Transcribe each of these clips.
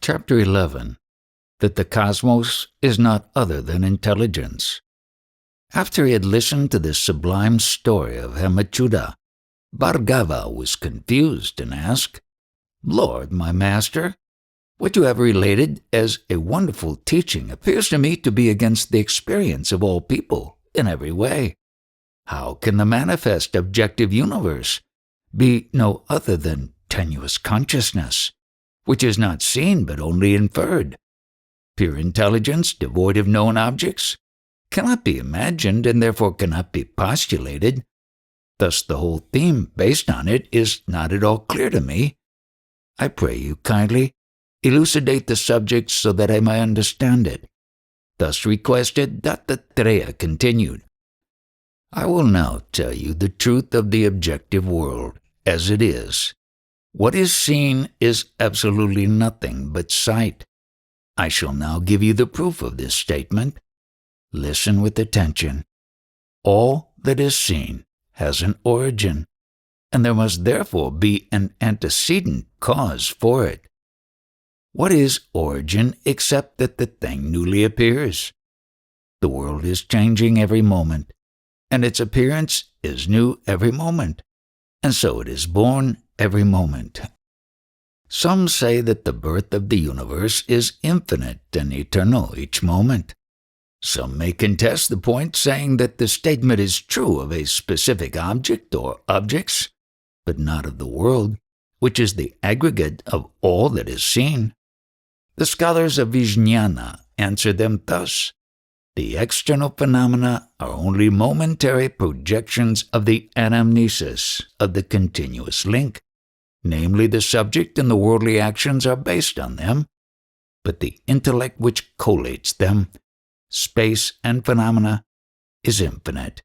Chapter 11. That the cosmos is not other than intelligence. After he had listened to this sublime story of Hemachyuta, Bhargava was confused and asked, "Lord, my master, what you have related as a wonderful teaching appears to me to be against the experience of all people in every way. How can the manifest objective universe be no other than tenuous consciousness, which is not seen but only inferred? Pure intelligence, devoid of known objects, cannot be imagined and therefore cannot be postulated. Thus the whole theme based on it is not at all clear to me. I pray you kindly elucidate the subject so that I may understand it." Thus requested, Dattatreya continued, "I will now tell you the truth of the objective world as it is. What is seen is absolutely nothing but sight. I shall now give you the proof of this statement. Listen with attention. All that is seen has an origin, and there must therefore be an antecedent cause for it. What is origin except that the thing newly appears? The world is changing every moment, and its appearance is new every moment, and so it is born every moment. Some say that the birth of the universe is infinite and eternal each moment. Some may contest the point, saying that the statement is true of a specific object or objects, but not of the world, which is the aggregate of all that is seen. The scholars of Vijnana answer them thus: the external phenomena are only momentary projections of the anamnesis of the continuous link, namely the subject and the worldly actions are based on them, but the intellect which collates them, space and phenomena, is infinite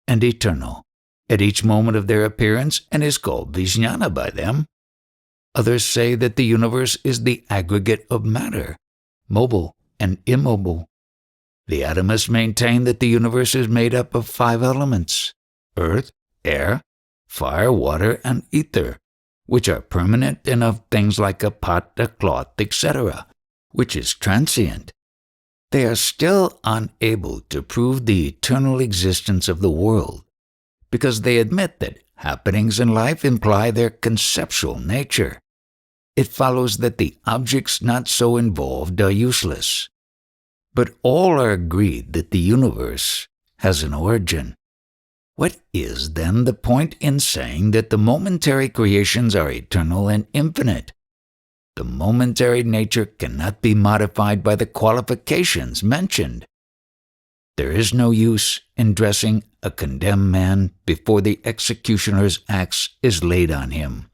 and eternal at each moment of their appearance and is called Vijnana by them. Others say that the universe is the aggregate of matter, mobile and immobile. The atomists maintain that the universe is made up of 5 elements: earth, air, fire, water, and ether, which are permanent and of things like a pot, a cloth, etc., which is transient. They are still unable to prove the eternal existence of the world, because they admit that happenings in life imply their conceptual nature. It follows that the objects not so involved are useless. But all are agreed that the universe has an origin. What is then the point in saying that the momentary creations are eternal and infinite? The momentary nature cannot be modified by the qualifications mentioned. There is no use in dressing a condemned man before the executioner's axe is laid on him.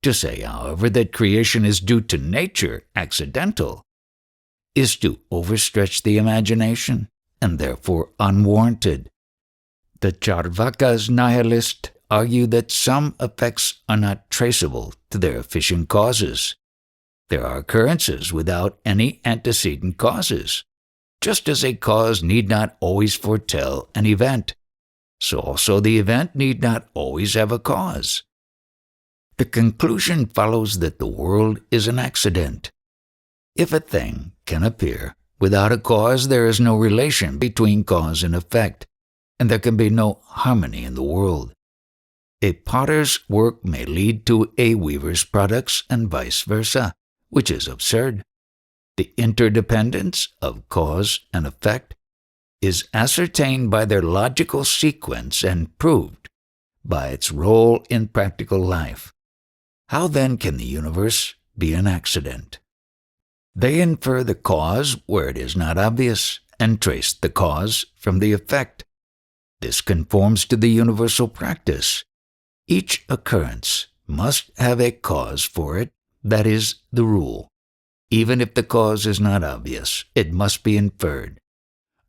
To say, however, that creation is due to nature, accidental, is to overstretch the imagination and therefore unwarranted. The Charvakas nihilists argue that some effects are not traceable to their efficient causes. There are occurrences without any antecedent causes. Just as a cause need not always foretell an event, so also the event need not always have a cause. The conclusion follows that the world is an accident. If a thing can appear without a cause, there is no relation between cause and effect, and there can be no harmony in the world. A potter's work may lead to a weaver's products and vice versa, which is absurd. The interdependence of cause and effect is ascertained by their logical sequence and proved by its role in practical life. How then can the universe be an accident? They infer the cause where it is not obvious and trace the cause from the effect. This conforms to the universal practice. Each occurrence must have a cause for it, that is the rule. Even if the cause is not obvious, it must be inferred.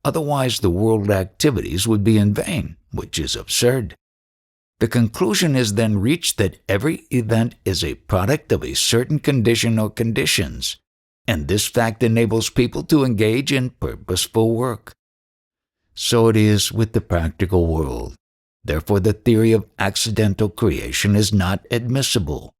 Otherwise the world activities would be in vain, which is absurd. The conclusion is then reached that every event is a product of a certain condition or conditions, and this fact enables people to engage in purposeful work. So it is with the practical world. Therefore the theory of accidental creation is not admissible.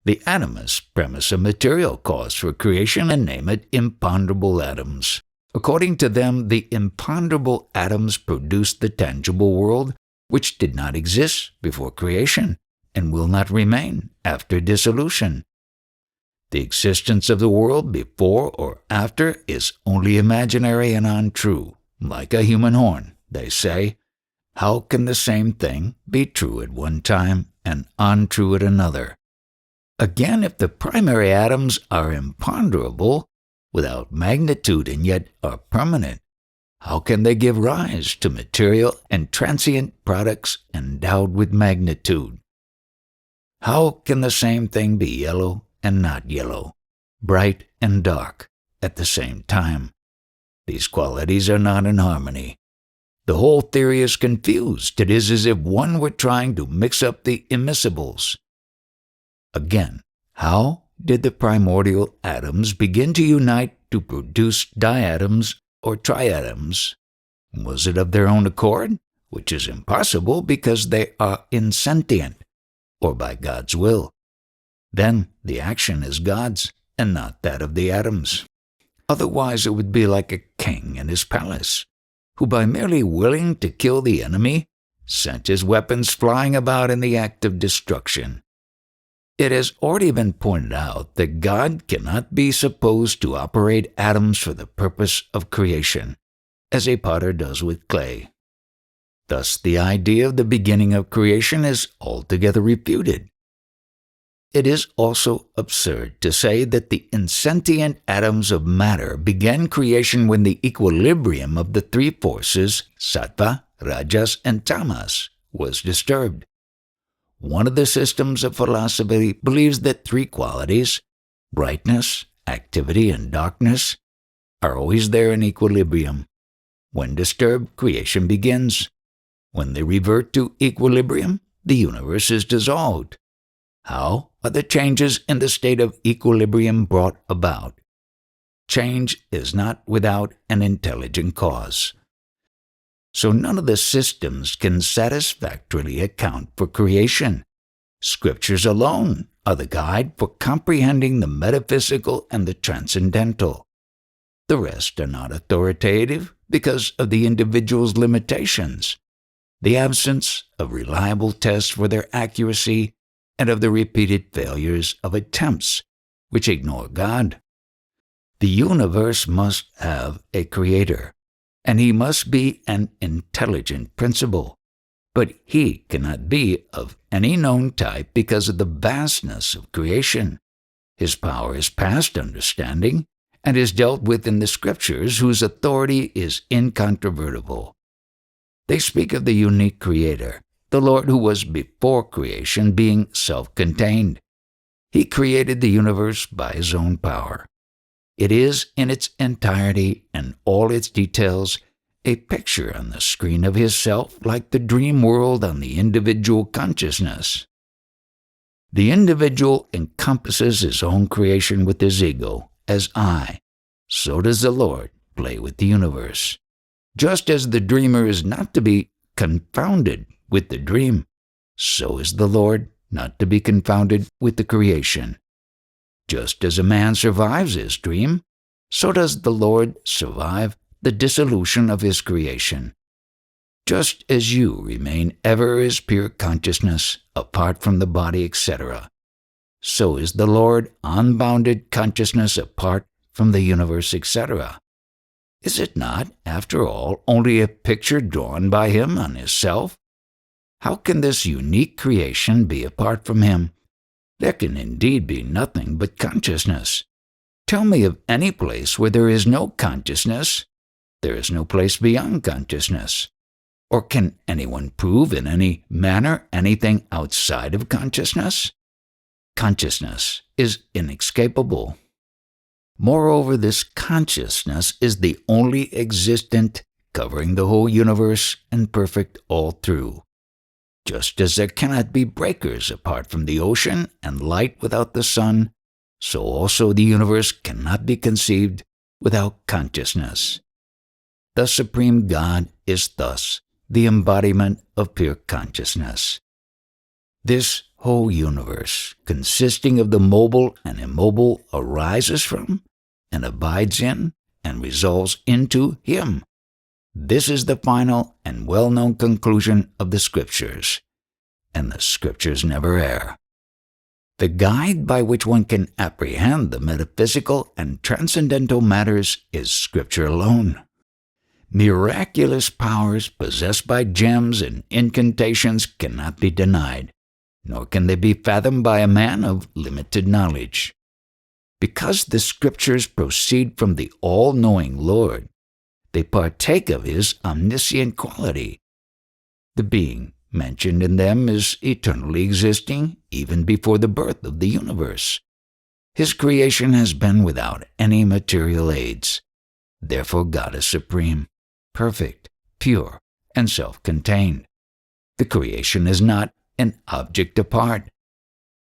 The atomists premise a material cause for creation and name it imponderable atoms. According to them, the imponderable atoms produced the tangible world, which did not exist before creation and will not remain after dissolution. The existence of the world before or after is only imaginary and untrue. Like a human horn, they say. How can the same thing be true at one time and untrue at another? Again, if the primary atoms are imponderable, without magnitude and yet are permanent, how can they give rise to material and transient products endowed with magnitude? How can the same thing be yellow and not yellow, bright and dark at the same time? These qualities are not in harmony. The whole theory is confused. It is as if one were trying to mix up the immiscibles. Again, how did the primordial atoms begin to unite to produce diatoms or triatoms? Was it of their own accord, which is impossible because they are insentient, or by God's will? Then the action is God's and not that of the atoms. Otherwise it would be like a king in his palace, who by merely willing to kill the enemy, sent his weapons flying about in the act of destruction. It has already been pointed out that God cannot be supposed to operate atoms for the purpose of creation, as a potter does with clay. Thus the idea of the beginning of creation is altogether refuted. It is also absurd to say that the insentient atoms of matter began creation when the equilibrium of the three forces, sattva, rajas, and tamas, was disturbed. One of the systems of philosophy believes that three qualities, brightness, activity, and darkness, are always there in equilibrium. When disturbed, creation begins. When they revert to equilibrium, the universe is dissolved. How are the changes in the state of equilibrium brought about? Change is not without an intelligent cause. So none of the systems can satisfactorily account for creation. Scriptures alone are the guide for comprehending the metaphysical and the transcendental. The rest are not authoritative because of the individual's limitations, the absence of reliable tests for their accuracy, and of the repeated failures of attempts which ignore God. The universe must have a creator, and he must be an intelligent principle, but he cannot be of any known type because of the vastness of creation. His power is past understanding and is dealt with in the Scriptures, whose authority is incontrovertible. They speak of the unique creator, the Lord who was before creation, being self-contained. He created the universe by his own power. It is, in its entirety and all its details, a picture on the screen of his self, like the dream world on the individual consciousness. The individual encompasses his own creation with his ego, as I. So does the Lord play with the universe. Just as the dreamer is not to be confounded with the dream, so is the Lord not to be confounded with the creation. Just as a man survives his dream, so does the Lord survive the dissolution of his creation. Just as you remain ever as pure consciousness apart from the body, etc., so is the Lord unbounded consciousness apart from the universe, etc. Is it not, after all, only a picture drawn by him on his self? How can this unique creation be apart from him? There can indeed be nothing but consciousness. Tell me of any place where there is no consciousness. There is no place beyond consciousness. Or can anyone prove in any manner anything outside of consciousness? Consciousness is inescapable. Moreover, this consciousness is the only existent, covering the whole universe and perfect all through. Just as there cannot be breakers apart from the ocean and light without the sun, so also the universe cannot be conceived without consciousness. The Supreme God is thus the embodiment of pure consciousness. This whole universe, consisting of the mobile and immobile, arises from, and abides in, and resolves into Him. This is the final and well-known conclusion of the Scriptures, and the Scriptures never err. The guide by which one can apprehend the metaphysical and transcendental matters is Scripture alone. Miraculous powers possessed by gems and incantations cannot be denied, nor can they be fathomed by a man of limited knowledge. Because the Scriptures proceed from the all-knowing Lord, they partake of His omniscient quality. The being mentioned in them is eternally existing even before the birth of the universe. His creation has been without any material aids. Therefore God is supreme, perfect, pure, and self-contained. The creation is not an object apart.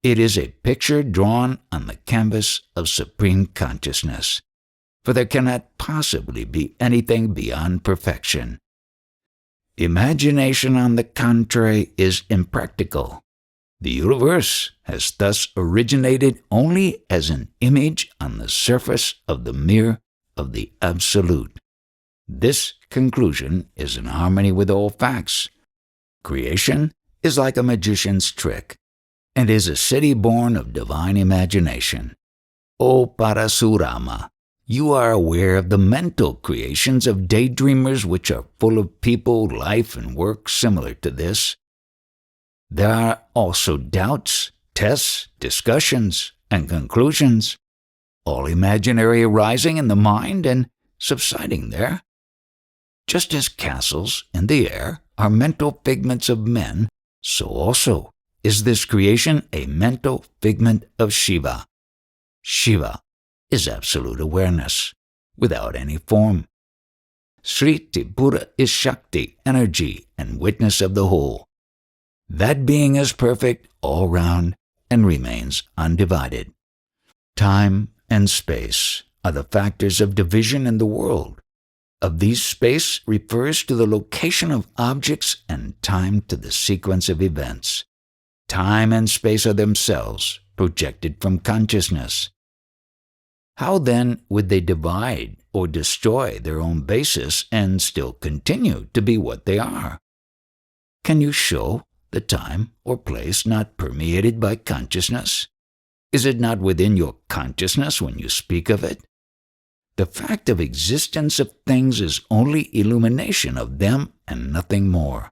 It is a picture drawn on the canvas of supreme consciousness, for there cannot possibly be anything beyond perfection. Imagination, on the contrary, is impractical. The universe has thus originated only as an image on the surface of the mirror of the Absolute. This conclusion is in harmony with all facts. Creation is like a magician's trick, and is a city born of divine imagination. O Parasurama, you are aware of the mental creations of daydreamers which are full of people, life, and work similar to this. There are also doubts, tests, discussions, and conclusions, all imaginary, arising in the mind and subsiding there. Just as castles in the air are mental figments of men, so also is this creation a mental figment of Shiva. Shiva is absolute awareness, without any form. Sri Tripura is Shakti, energy, and witness of the whole. That being is perfect all round and remains undivided. Time and space are the factors of division in the world. Of these, space refers to the location of objects and time to the sequence of events. Time and space are themselves projected from consciousness. How then would they divide or destroy their own basis and still continue to be what they are? Can you show the time or place not permeated by consciousness? Is it not within your consciousness when you speak of it? The fact of existence of things is only illumination of them and nothing more.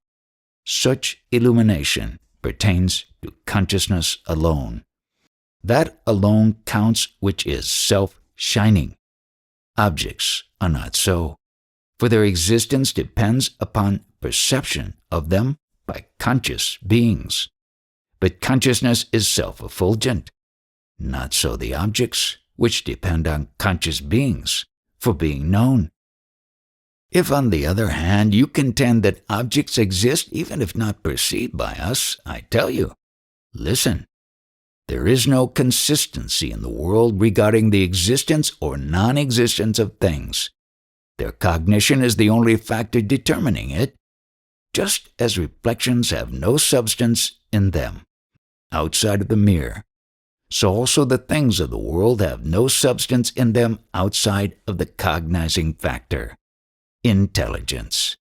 Such illumination pertains to consciousness alone. That alone counts which is self-shining. Objects are not so, for their existence depends upon perception of them by conscious beings. But consciousness is self-effulgent. Not so the objects, which depend on conscious beings for being known. If, on the other hand, you contend that objects exist even if not perceived by us, I tell you, listen. There is no consistency in the world regarding the existence or non-existence of things. Their cognition is the only factor determining it, just as reflections have no substance in them, outside of the mirror. So also the things of the world have no substance in them outside of the cognizing factor, intelligence.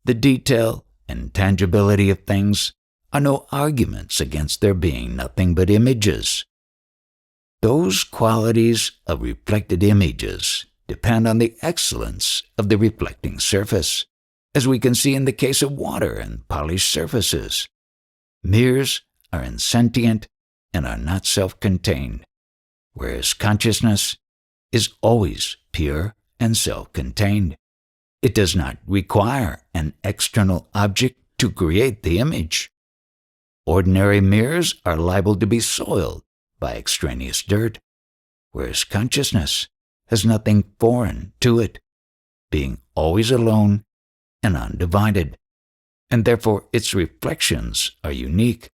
The detail and tangibility of things are no arguments against their being nothing but images. Those qualities of reflected images depend on the excellence of the reflecting surface, as we can see in the case of water and polished surfaces. Mirrors are insentient and are not self-contained, whereas consciousness is always pure and self-contained. It does not require an external object to create the image. Ordinary mirrors are liable to be soiled by extraneous dirt, whereas consciousness has nothing foreign to it, being always alone and undivided, and therefore its reflections are unique.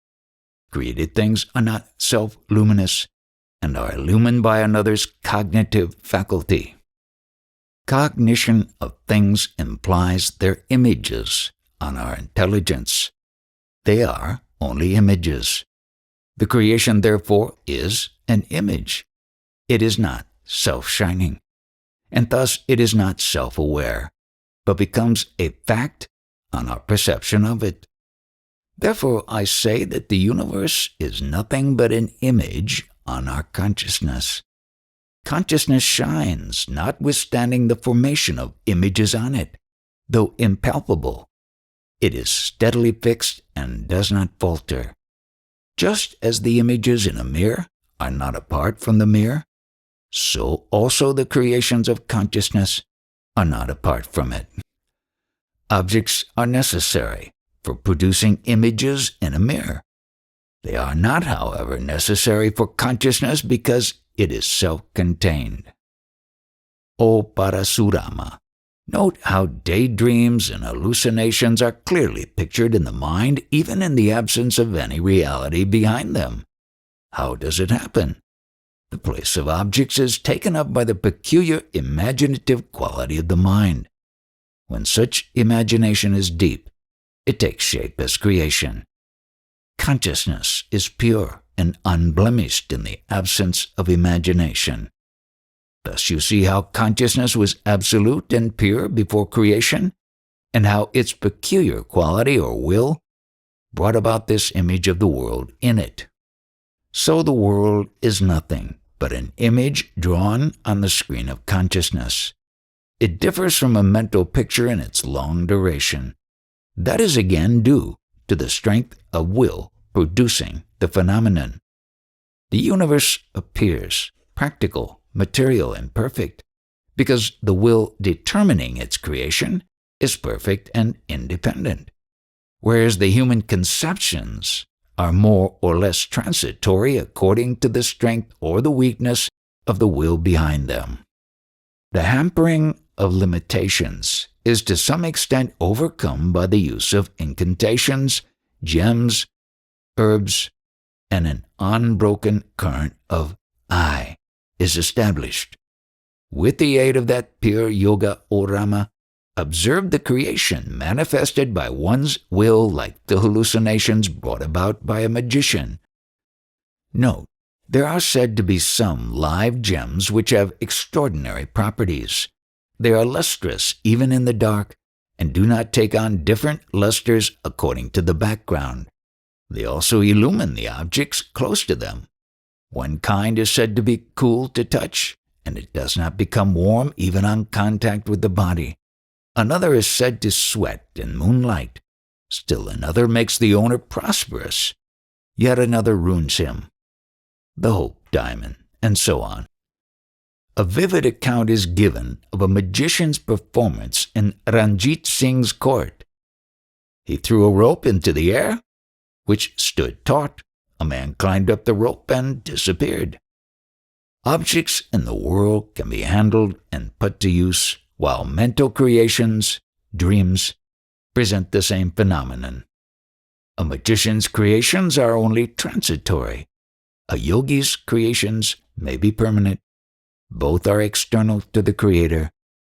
Created things are not self-luminous and are illumined by another's cognitive faculty. Cognition of things implies their images on our intelligence. They are only images. The creation, therefore, is an image. It is not self-shining, and thus it is not self-aware, but becomes a fact on our perception of it. Therefore, I say that the universe is nothing but an image on our consciousness. Consciousness shines, notwithstanding the formation of images on it, though impalpable. It is steadily fixed and does not falter. Just as the images in a mirror are not apart from the mirror, so also the creations of consciousness are not apart from it. Objects are necessary for producing images in a mirror. They are not, however, necessary for consciousness because it is self-contained. O Parasurama, note how daydreams and hallucinations are clearly pictured in the mind even in the absence of any reality behind them. How does it happen? The place of objects is taken up by the peculiar imaginative quality of the mind. When such imagination is deep, it takes shape as creation. Consciousness is pure and unblemished in the absence of imagination. Thus you see how consciousness was absolute and pure before creation, and how its peculiar quality or will brought about this image of the world in it. So the world is nothing but an image drawn on the screen of consciousness. It differs from a mental picture in its long duration. That is again due to the strength of will producing the phenomenon. The universe appears practical, material, and perfect because the will determining its creation is perfect and independent, whereas the human conceptions are more or less transitory according to the strength or the weakness of the will behind them. The hampering of limitations is to some extent overcome by the use of incantations, gems, herbs, and an unbroken current of I is established. With the aid of that pure yoga, O Rama, observe the creation manifested by one's will like the hallucinations brought about by a magician. Note, there are said to be some live gems which have extraordinary properties. They are lustrous even in the dark and do not take on different lusters according to the background. They also illumine the objects close to them. One kind is said to be cool to touch, and it does not become warm even on contact with the body. Another is said to sweat in moonlight. Still another makes the owner prosperous. Yet another ruins him. The Hope Diamond, and so on. A vivid account is given of a magician's performance in Ranjit Singh's court. He threw a rope into the air, which stood taut. A man climbed up the rope and disappeared. Objects in the world can be handled and put to use, while mental creations, dreams, present the same phenomenon. A magician's creations are only transitory. A yogi's creations may be permanent. Both are external to the Creator,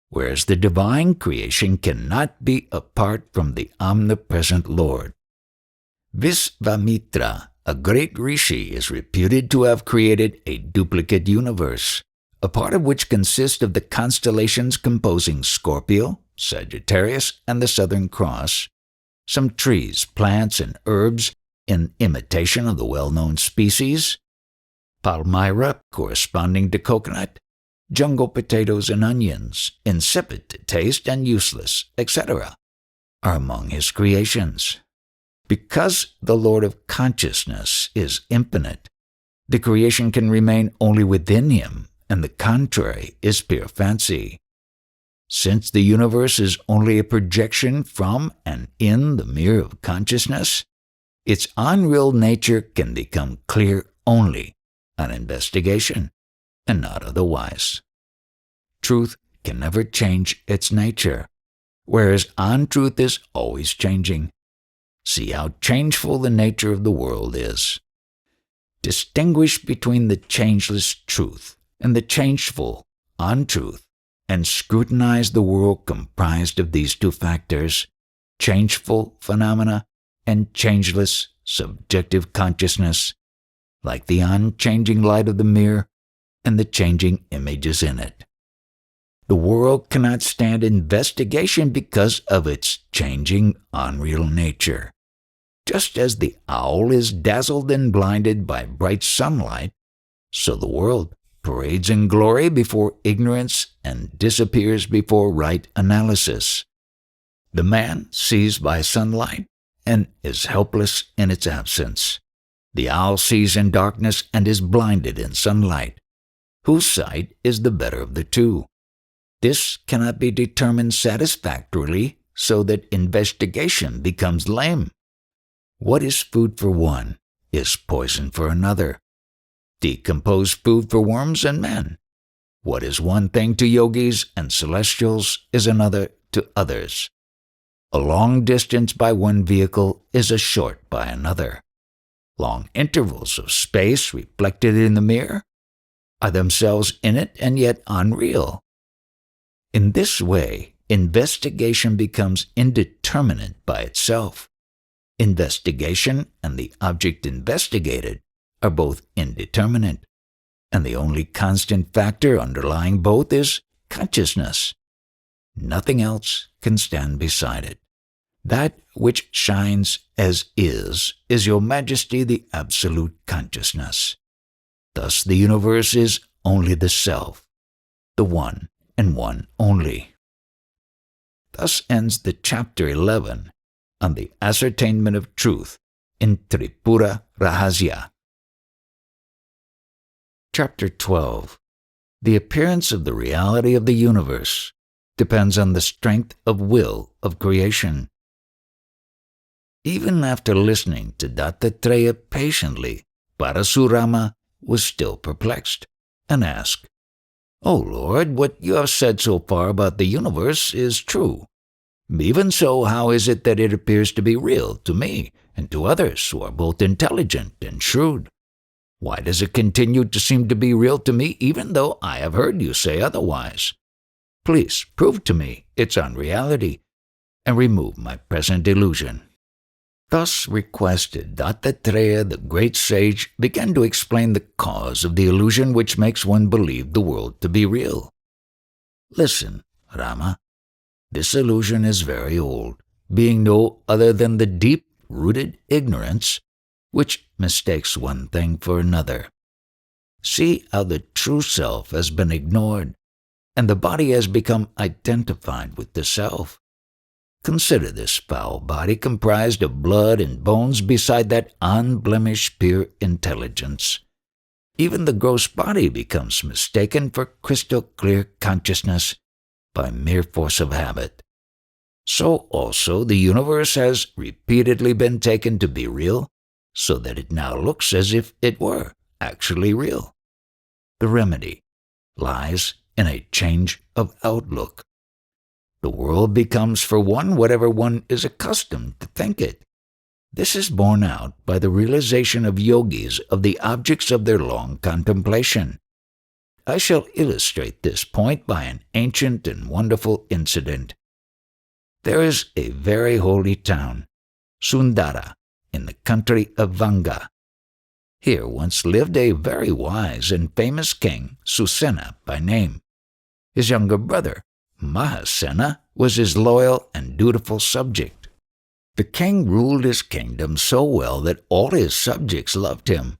whereas the divine creation cannot be apart from the omnipresent Lord. Visvamitra, a great rishi, is reputed to have created a duplicate universe, a part of which consists of the constellations composing Scorpio, Sagittarius, and the Southern Cross, some trees, plants, and herbs in imitation of the well-known species, palmyra corresponding to coconut, jungle potatoes and onions, insipid to taste and useless, etc., are among his creations. Because the Lord of Consciousness is infinite, the creation can remain only within him, and the contrary is pure fancy. Since the universe is only a projection from and in the mirror of consciousness, its unreal nature can become clear only on investigation, and not otherwise. Truth can never change its nature, whereas untruth is always changing. See how changeful the nature of the world is. Distinguish between the changeless truth and the changeful untruth, and scrutinize the world comprised of these two factors, changeful phenomena and changeless subjective consciousness, like the unchanging light of the mirror and the changing images in it. The world cannot stand investigation because of its changing, unreal nature. Just as the owl is dazzled and blinded by bright sunlight, so the world parades in glory before ignorance and disappears before right analysis. The man sees by sunlight and is helpless in its absence. The owl sees in darkness and is blinded in sunlight. Whose sight is the better of the two? This cannot be determined satisfactorily, so that investigation becomes lame. What is food for one is poison for another. Decomposed food for worms and men. What is one thing to yogis and celestials is another to others. A long distance by one vehicle is a short by another. Long intervals of space reflected in the mirror are themselves in it and yet unreal. In this way, investigation becomes indeterminate by itself. Investigation and the object investigated are both indeterminate, and the only constant factor underlying both is consciousness. Nothing else can stand beside it. That which shines as is Your Majesty the Absolute Consciousness. Thus the universe is only the Self, the one and one only. Thus ends the chapter 11 on the ascertainment of truth in Tripura Rahasya. Chapter 12. The appearance of the reality of the universe depends on the strength of will of creation. Even after listening to Dattatreya patiently, Parasurama was still perplexed and asked, "O Lord, what you have said so far about the universe is true. Even so, how is it that it appears to be real to me and to others who are both intelligent and shrewd? Why does it continue to seem to be real to me even though I have heard you say otherwise? Please prove to me its unreality and remove my present illusion." Thus requested, Dattatreya, the great sage, began to explain the cause of the illusion which makes one believe the world to be real. Listen, Rama. This illusion is very old, being no other than the deep-rooted ignorance which mistakes one thing for another. See how the true self has been ignored, and the body has become identified with the self. Consider this foul body comprised of blood and bones beside that unblemished pure intelligence. Even the gross body becomes mistaken for crystal clear consciousness by mere force of habit. So also the universe has repeatedly been taken to be real, so that it now looks as if it were actually real. The remedy lies in a change of outlook. The world becomes for one whatever one is accustomed to think it. This is borne out by the realization of yogis of the objects of their long contemplation. I shall illustrate this point by an ancient and wonderful incident. There is a very holy town, Sundara, in the country of Vanga. Here once lived a very wise and famous king, Susena by name. His younger brother, Mahasena, was his loyal and dutiful subject. The king ruled his kingdom so well that all his subjects loved him.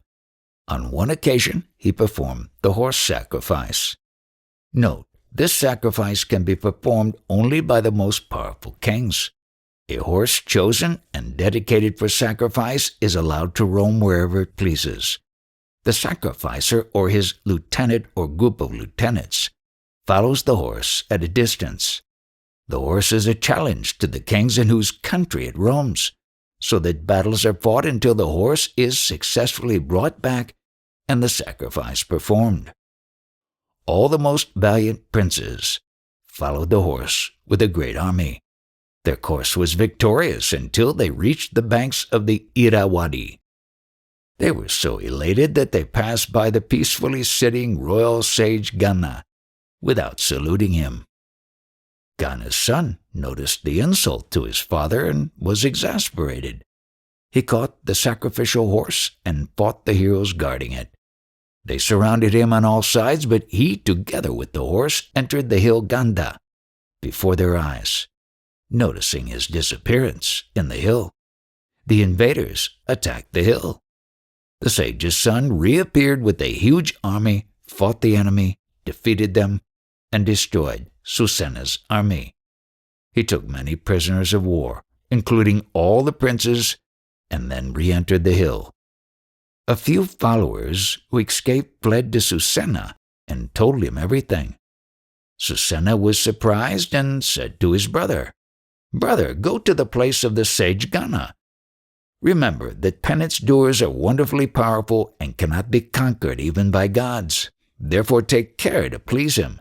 On one occasion, he performed the horse sacrifice. Note, this sacrifice can be performed only by the most powerful kings. A horse chosen and dedicated for sacrifice is allowed to roam wherever it pleases. The sacrificer or his lieutenant or group of lieutenants follows the horse at a distance. The horse is a challenge to the kings in whose country it roams, so that battles are fought until the horse is successfully brought back and the sacrifice performed. All the most valiant princes followed the horse with a great army. Their course was victorious until they reached the banks of the Irrawaddy. They were so elated that they passed by the peacefully sitting royal sage Gana without saluting him. Gana's son noticed the insult to his father and was exasperated. He caught the sacrificial horse and fought the heroes guarding it. They surrounded him on all sides, but he, together with the horse, entered the hill Ganda before their eyes. Noticing his disappearance in the hill, the invaders attacked the hill. The sage's son reappeared with a huge army, fought the enemy, defeated them, and destroyed Susena's army. He took many prisoners of war, including all the princes, and then re-entered the hill. A few followers who escaped fled to Susena and told him everything. Susena was surprised and said to his brother, "Brother, go to the place of the sage Gana. Remember that penance doers are wonderfully powerful and cannot be conquered even by gods. Therefore take care to please him,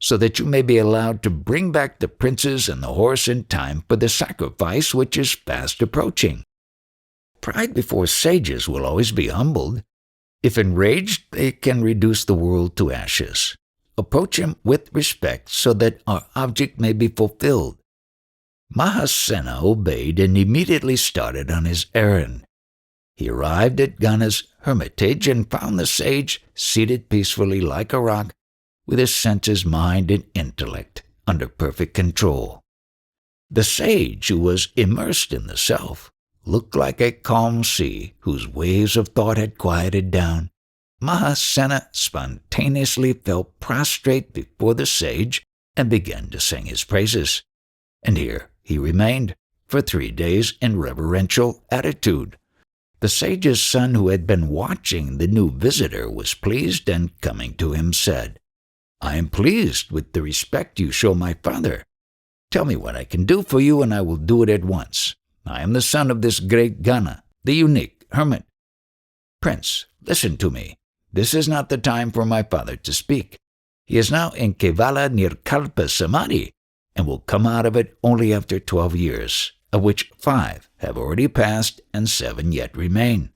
so that you may be allowed to bring back the princes and the horse in time for the sacrifice which is fast approaching." Pride before sages will always be humbled. If enraged, they can reduce the world to ashes. Approach him with respect so that our object may be fulfilled. Mahasena obeyed and immediately started on his errand. He arrived at Gana's hermitage and found the sage seated peacefully like a rock, with his senses, mind, and intellect under perfect control. The sage, who was immersed in the self, looked like a calm sea whose waves of thought had quieted down. Mahasena spontaneously fell prostrate before the sage and began to sing his praises. And here he remained for 3 days in reverential attitude. The sage's son, who had been watching the new visitor, was pleased and, coming to him, said, "I am pleased with the respect you show my father. Tell me what I can do for you, and I will do it at once. I am the son of this great Gana, the unique hermit." "Prince, listen to me. This is not the time for my father to speak. He is now in Kevala Nirkalpa Samadhi, and will come out of it only after 12 years, of which 5 have already passed and 7 yet remain.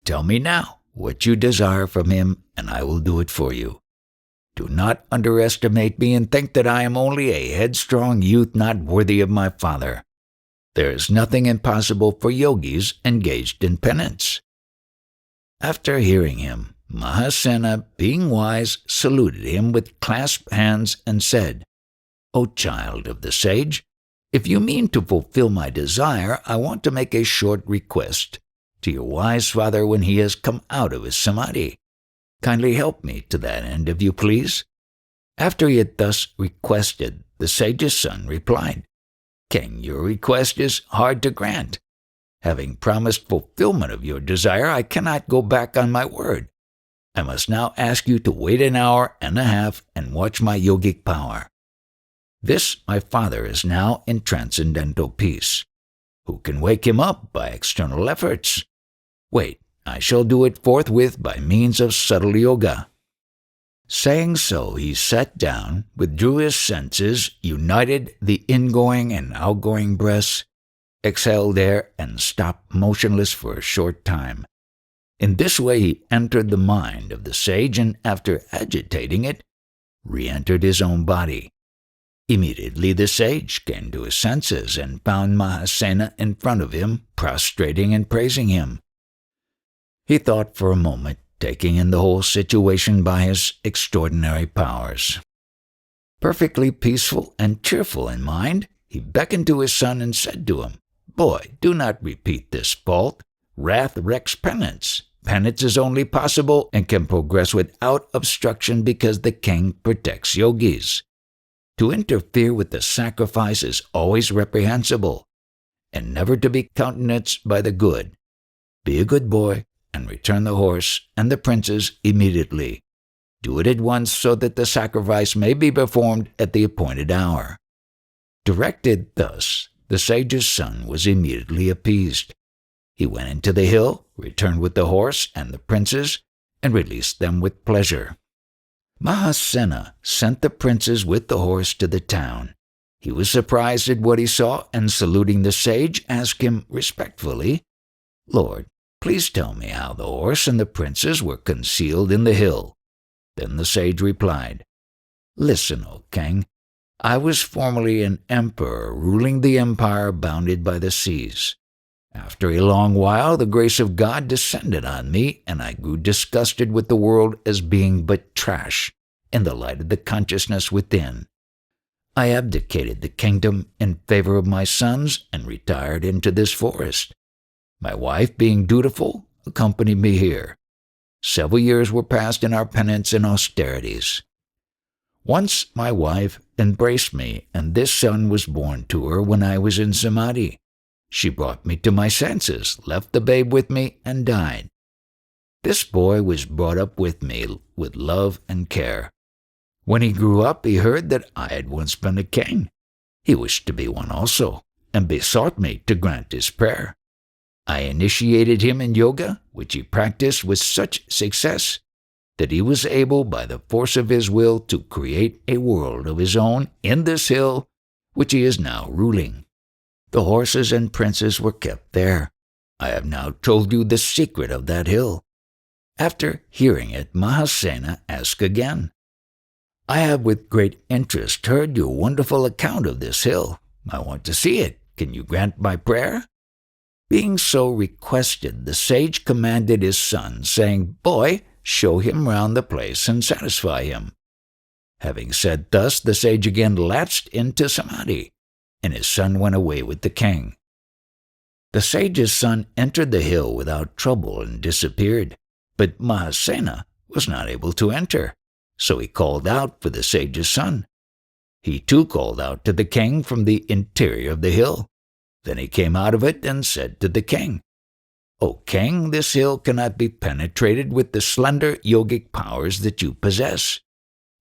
Tell me now what you desire from him, and I will do it for you. Do not underestimate me and think that I am only a headstrong youth not worthy of my father. There is nothing impossible for yogis engaged in penance." After hearing him, Mahasena, being wise, saluted him with clasped hands and said, "O child of the sage, if you mean to fulfill my desire, I want to make a short request to your wise father when he has come out of his samadhi. Kindly help me to that end, if you please." After he had thus requested, the sage's son replied, "King, your request is hard to grant. Having promised fulfillment of your desire, I cannot go back on my word. I must now ask you to wait an hour and a half and watch my yogic power. This my father is now in transcendental peace. Who can wake him up by external efforts? Wait, I shall do it forthwith by means of subtle yoga." Saying so, he sat down, withdrew his senses, united the ingoing and outgoing breaths, exhaled air, and stopped motionless for a short time. In this way he entered the mind of the sage and, after agitating it, re-entered his own body. Immediately the sage came to his senses and found Mahasena in front of him, prostrating and praising him. He thought for a moment, taking in the whole situation by his extraordinary powers. Perfectly peaceful and cheerful in mind, he beckoned to his son and said to him, "Boy, do not repeat this fault. Wrath wrecks penance. Penance is only possible and can progress without obstruction because the king protects yogis. To interfere with the sacrifice is always reprehensible, and never to be countenanced by the good. Be a good boy, and return the horse and the princes immediately. Do it at once so that the sacrifice may be performed at the appointed hour." Directed thus, the sage's son was immediately appeased. He went into the hill, returned with the horse and the princes, and released them with pleasure. Mahasena sent the princes with the horse to the town. He was surprised at what he saw, and saluting the sage, asked him respectfully, "Lord, please tell me how the horse and the princes were concealed in the hill." Then the sage replied, "Listen, O king, I was formerly an emperor ruling the empire bounded by the seas. After a long while, the grace of God descended on me, and I grew disgusted with the world as being but trash in the light of the consciousness within. I abdicated the kingdom in favor of my sons and retired into this forest. My wife, being dutiful, accompanied me here. Several years were passed in our penance and austerities. Once my wife embraced me, and this son was born to her when I was in Samadhi. She brought me to my senses, left the babe with me, and died. This boy was brought up with me with love and care. When he grew up, he heard that I had once been a king. He wished to be one also, and besought me to grant his prayer. I initiated him in yoga, which he practiced with such success that he was able, by the force of his will, to create a world of his own in this hill, which he is now ruling. The horses and princes were kept there. I have now told you the secret of that hill. After hearing it, Mahasena asked again, I have with great interest heard your wonderful account of this hill. I want to see it. Can you grant my prayer? Being so requested, the sage commanded his son, saying, Boy, show him round the place and satisfy him. Having said thus, the sage again lapsed into samadhi, and his son went away with the king. The sage's son entered the hill without trouble and disappeared, but Mahasena was not able to enter, so he called out for the sage's son. He too called out to the king from the interior of the hill. Then he came out of it and said to the king, O king, this hill cannot be penetrated with the slender yogic powers that you possess.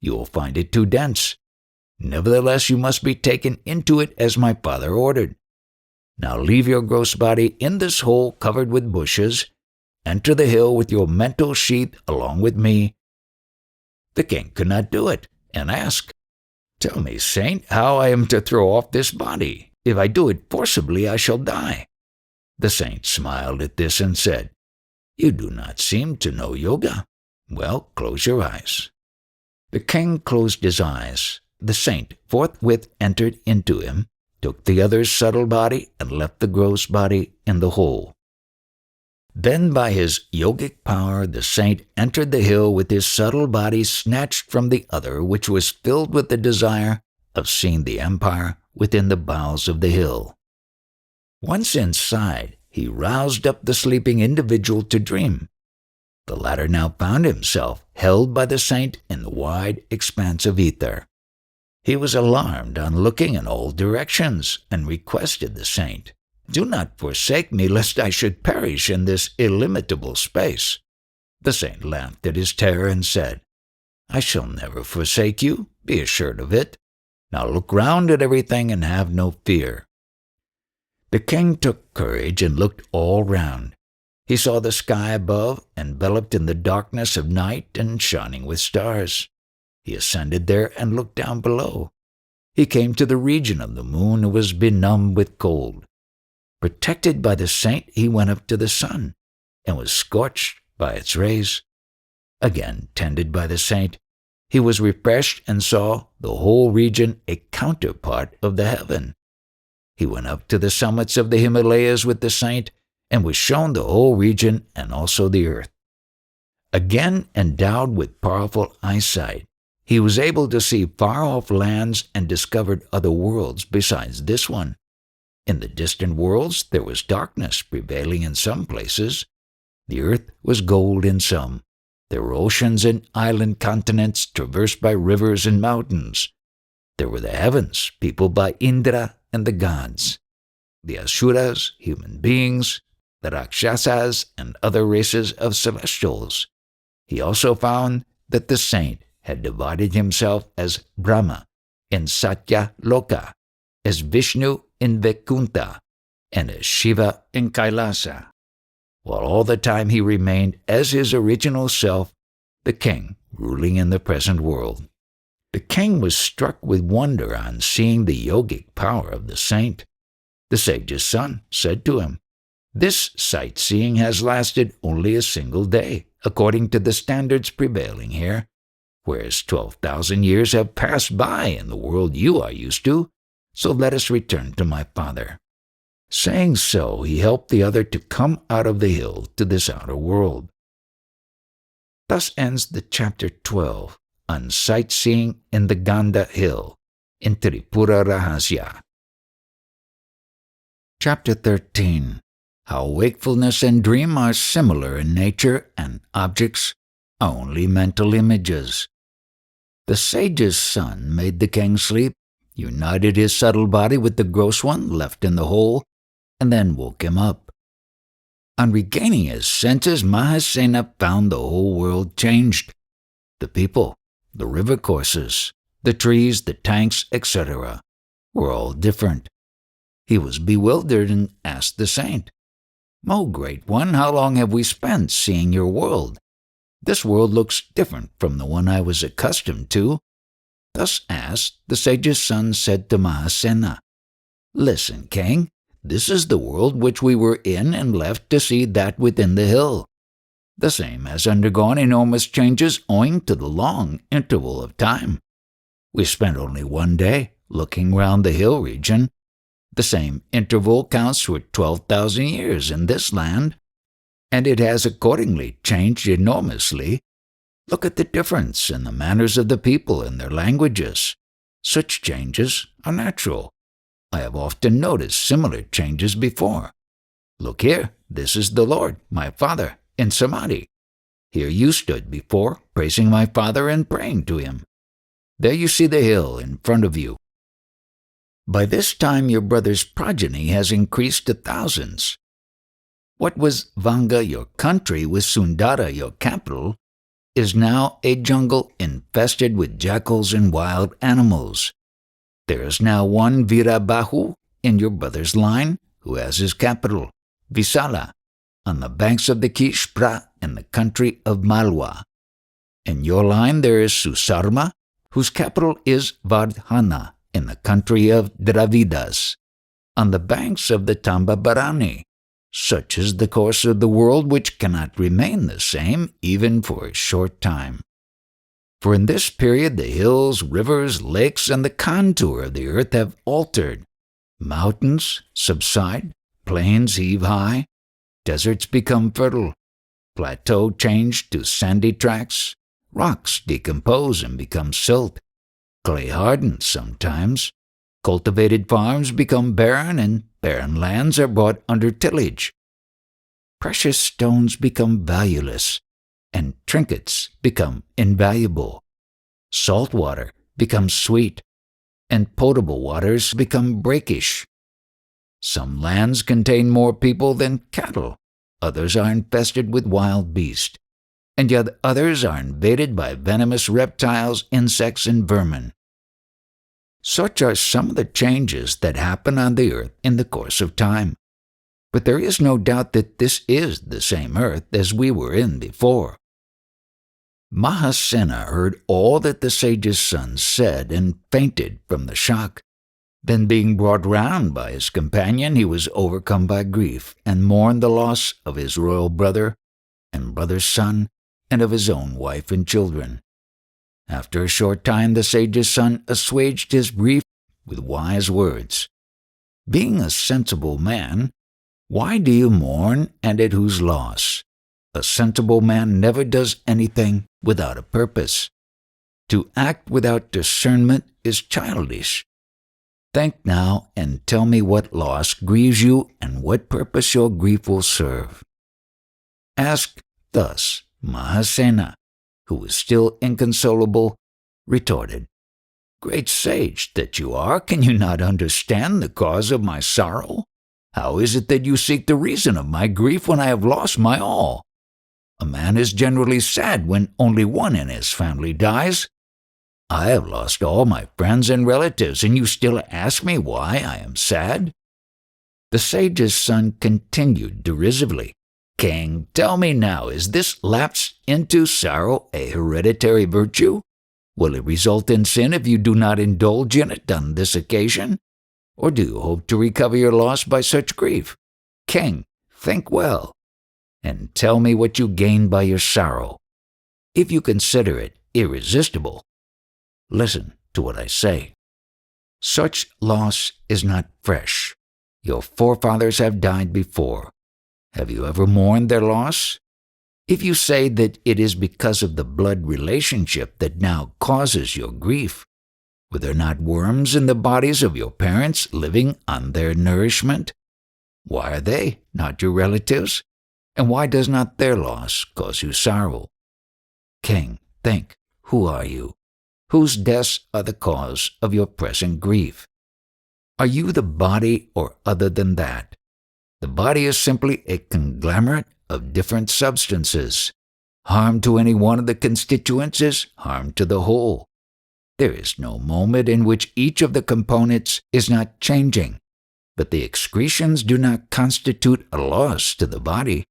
You will find it too dense. Nevertheless, you must be taken into it as my father ordered. Now leave your gross body in this hole covered with bushes. Enter the hill with your mental sheath along with me. The king could not do it, and asked, Tell me, saint, how I am to throw off this body. If I do it forcibly, I shall die. The saint smiled at this and said, You do not seem to know yoga. Well, close your eyes. The king closed his eyes. The saint forthwith entered into him, took the other's subtle body, and left the gross body in the hole. Then by his yogic power the saint entered the hill with his subtle body snatched from the other, which was filled with the desire of seeing the empire within the bowels of the hill. Once inside, he roused up the sleeping individual to dream. The latter now found himself held by the saint in the wide expanse of ether. He was alarmed on looking in all directions and requested the saint, Do not forsake me, lest I should perish in this illimitable space. The saint laughed at his terror and said, I shall never forsake you, be assured of it. Now look round at everything and have no fear. The king took courage and looked all round. He saw the sky above, enveloped in the darkness of night and shining with stars. He ascended there and looked down below. He came to the region of the moon and was benumbed with cold. Protected by the saint, he went up to the sun and was scorched by its rays. Again, tended by the saint, he was refreshed and saw the whole region a counterpart of the heaven. He went up to the summits of the Himalayas with the saint and was shown the whole region and also the earth. Again, endowed with powerful eyesight, he was able to see far-off lands and discovered other worlds besides this one. In the distant worlds there was darkness prevailing in some places. The earth was gold in some. There were oceans and island continents traversed by rivers and mountains. There were the heavens, peopled by Indra and the gods, the Asuras, human beings, the Rakshasas, and other races of celestials. He also found that the saint had divided himself as Brahma in Satya Loka, as Vishnu in Vaikuntha, and as Shiva in Kailasa, while all the time he remained as his original self, the king ruling in the present world. The king was struck with wonder on seeing the yogic power of the saint. The sage's son said to him, This sightseeing has lasted only a single day, according to the standards prevailing here, whereas 12,000 years have passed by in the world you are used to, so let us return to my father. Saying so, he helped the other to come out of the hill to this outer world. Thus ends the chapter 12 on sightseeing in the Ganda Hill in Tripura Rahasya. Chapter 13. How wakefulness and dream are similar in nature and objects are only mental images. The sage's son made the king sleep, united his subtle body with the gross one left in the hole, and then woke him up. On regaining his senses, Mahasena found the whole world changed. The people, the river courses, the trees, the tanks, etc. were all different. He was bewildered and asked the saint, "O great one, how long have we spent seeing your world? This world looks different from the one I was accustomed to." Thus asked, the sage's son said to Mahasena, "Listen, king, this is the world which we were in and left to see that within the hill. The same has undergone enormous changes owing to the long interval of time. We spent only one day looking round the hill region. The same interval counts for 12,000 years in this land, and it has accordingly changed enormously. Look at the difference in the manners of the people and their languages. Such changes are natural. I have often noticed similar changes before. Look here, this is the Lord, my Father, in Samadhi. Here you stood before, praising my Father and praying to him. There you see the hill in front of you. By this time your brother's progeny has increased to thousands. What was Vanga, your country, with Sundara, your capital, is now a jungle infested with jackals and wild animals. There is now one Virabahu in your brother's line, who has his capital, Visala, on the banks of the Kishpra in the country of Malwa. In your line there is Susarma, whose capital is Vardhana, in the country of Dravidas, on the banks of the Tambabarani. Such is the course of the world, which cannot remain the same even for a short time. For in this period the hills, rivers, lakes, and the contour of the earth have altered. Mountains subside, plains heave high, deserts become fertile, plateaux change to sandy tracts, rocks decompose and become silt, clay hardens sometimes, cultivated farms become barren, and barren lands are brought under tillage. Precious stones become valueless, and trinkets become invaluable. Salt water becomes sweet, and potable waters become brackish. Some lands contain more people than cattle, others are infested with wild beasts, and yet others are invaded by venomous reptiles, insects, and vermin. Such are some of the changes that happen on the earth in the course of time. But there is no doubt that this is the same earth as we were in before. Mahasena heard all that the sage's son said and fainted from the shock. Then, being brought round by his companion, he was overcome by grief and mourned the loss of his royal brother and brother's son and of his own wife and children. After a short time, the sage's son assuaged his grief with wise words. "Being a sensible man, why do you mourn, and at whose loss? A sensible man never does anything without a purpose. To act without discernment is childish. Think now and tell me what loss grieves you and what purpose your grief will serve." Asked thus, Mahasena, who was still inconsolable, retorted, "Great sage that you are, can you not understand the cause of my sorrow? How is it that you seek the reason of my grief when I have lost my all? A man is generally sad when only one in his family dies. I have lost all my friends and relatives, and you still ask me why I am sad?" The sage's son continued derisively, "King, tell me now, is this lapse into sorrow a hereditary virtue? Will it result in sin if you do not indulge in it on this occasion? Or do you hope to recover your loss by such grief? King, think well, and tell me what you gain by your sorrow. If you consider it irresistible, listen to what I say. Such loss is not fresh, Your forefathers have died before. Have you ever mourned their loss? If you say that it is because of the blood relationship that now causes your grief, were there not worms in the bodies of your parents living on their nourishment? Why are they not your relatives? And why does not their loss cause you sorrow? King, think, who are you? Whose deaths are the cause of your present grief? Are you the body or other than that? The body is simply a conglomerate of different substances. Harm to any one of the constituents is harm to the whole. There is no moment in which each of the components is not changing, but the excretions do not constitute a loss to the body.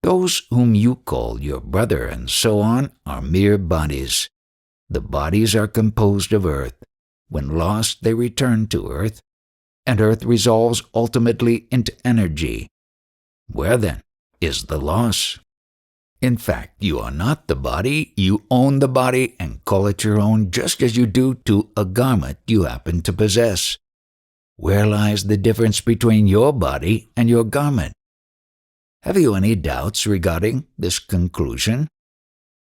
Those whom you call your brother and so on are mere bodies. The bodies are composed of earth. When lost, they return to earth, and earth resolves ultimately into energy. Where, then, is the loss? In fact, you are not the body, you own the body and call it your own just as you do to a garment you happen to possess. Where lies the difference between your body and your garment? Have you any doubts regarding this conclusion?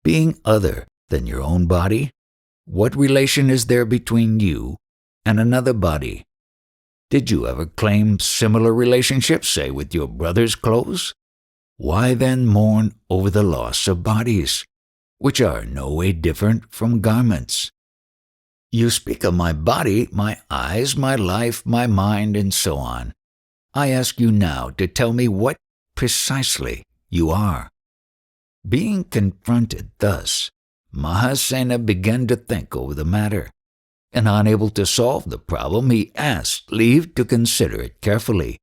Being other than your own body, what relation is there between you and another body? Did you ever claim similar relationships, say, with your brother's clothes? Why then mourn over the loss of bodies, which are in no way different from garments? You speak of my body, my eyes, my life, my mind, and so on. I ask you now to tell me what precisely you are. Being confronted thus, Mahasena began to think over the matter, and unable to solve the problem, he asked leave to consider it carefully.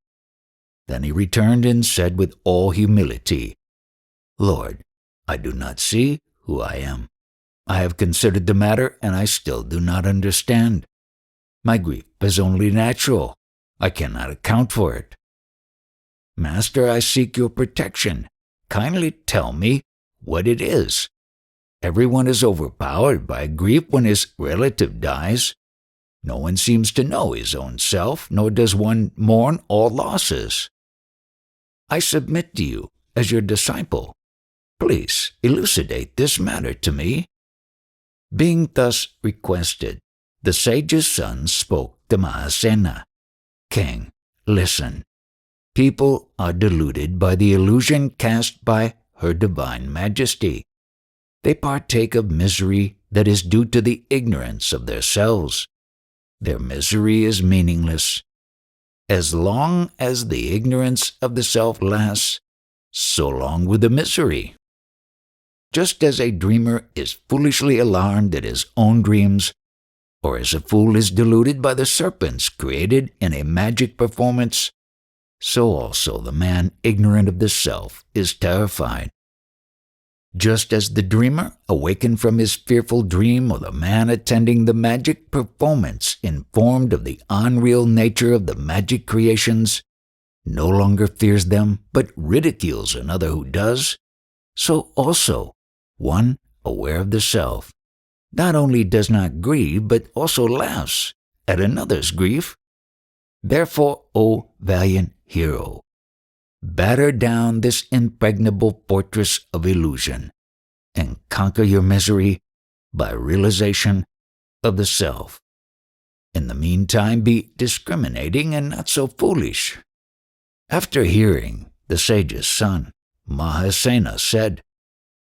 Then he returned and said with all humility, Lord, I do not see who I am. I have considered the matter, and I still do not understand. My grief is only natural. I cannot account for it. Master, I seek your protection. Kindly tell me what it is. Everyone is overpowered by grief when his relative dies. No one seems to know his own self, nor does one mourn all losses. I submit to you as your disciple. Please elucidate this matter to me. Being thus requested, the sage's son spoke to Mahasena. King, listen. People are deluded by the illusion cast by her divine majesty. They partake of misery that is due to the ignorance of their selves. Their misery is meaningless. As long as the ignorance of the self lasts, so long will the misery. Just as a dreamer is foolishly alarmed at his own dreams, or as a fool is deluded by the serpents created in a magic performance, so also the man ignorant of the self is terrified. Just as the dreamer, awakened from his fearful dream, or the man attending the magic performance, informed of the unreal nature of the magic creations, no longer fears them, but ridicules another who does, so also one, aware of the self, not only does not grieve, but also laughs at another's grief. Therefore, O valiant hero, batter down this impregnable fortress of illusion, and conquer your misery by realization of the self. In the meantime, be discriminating and not so foolish. After hearing the sage's son, Mahasena said,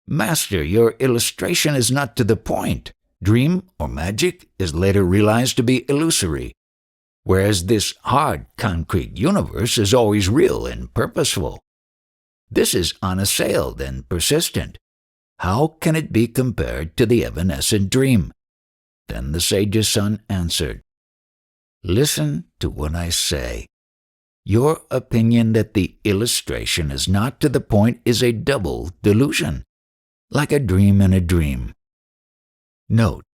Master, your illustration is not to the point. Dream or magic is later realized to be illusory, whereas this hard, concrete universe is always real and purposeful. This is unassailed and persistent. How can it be compared to the evanescent dream? Then the sage's son answered, Listen to what I say. Your opinion that the illustration is not to the point is a double delusion, like a dream in a dream. Note,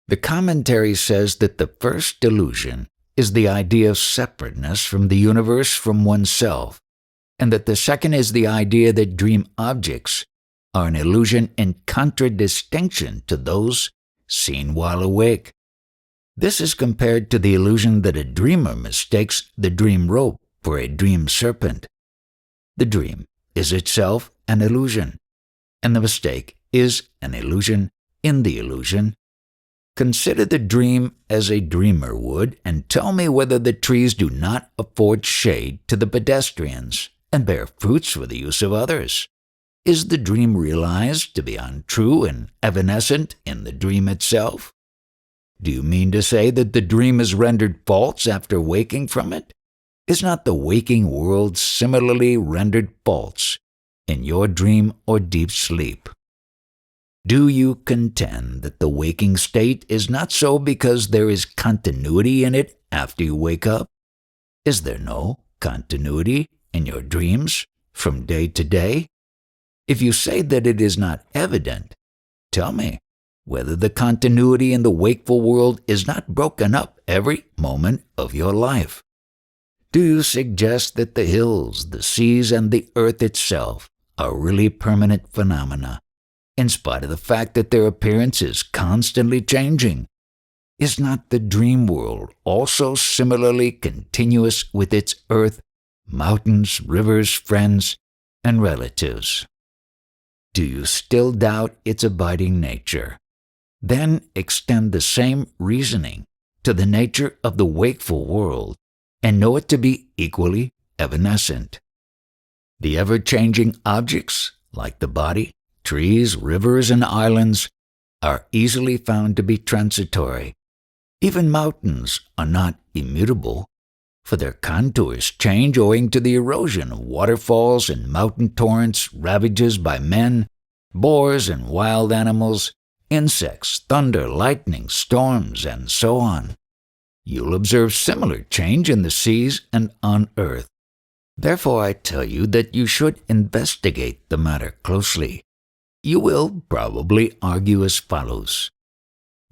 the commentary says that the first delusion is the idea of separateness from the universe from oneself, and that the second is the idea that dream objects are an illusion in contradistinction to those seen while awake. This is compared to the illusion that a dreamer mistakes the dream rope for a dream serpent. The dream is itself an illusion, and the mistake is an illusion in the illusion. Consider the dream as a dreamer would, and tell me whether the trees do not afford shade to the pedestrians and bear fruits for the use of others. Is the dream realized to be untrue and evanescent in the dream itself? Do you mean to say that the dream is rendered false after waking from it? Is not the waking world similarly rendered false in your dream or deep sleep? Do you contend that the waking state is not so because there is continuity in it after you wake up? Is there no continuity in your dreams from day to day? If you say that it is not evident, tell me whether the continuity in the wakeful world is not broken up every moment of your life. Do you suggest that the hills, the seas, and the earth itself are really permanent phenomena, in spite of the fact that their appearance is constantly changing? Is not the dream world also similarly continuous with its earth, mountains, rivers, friends, and relatives? Do you still doubt its abiding nature? Then extend the same reasoning to the nature of the wakeful world and know it to be equally evanescent. The ever-changing objects, like the body, trees, rivers, and islands, are easily found to be transitory. Even mountains are not immutable, for their contours change owing to the erosion of waterfalls and mountain torrents, ravages by men, boars and wild animals, insects, thunder, lightning, storms, and so on. You'll observe similar change in the seas and on earth. Therefore I tell you that you should investigate the matter closely. You will probably argue as follows.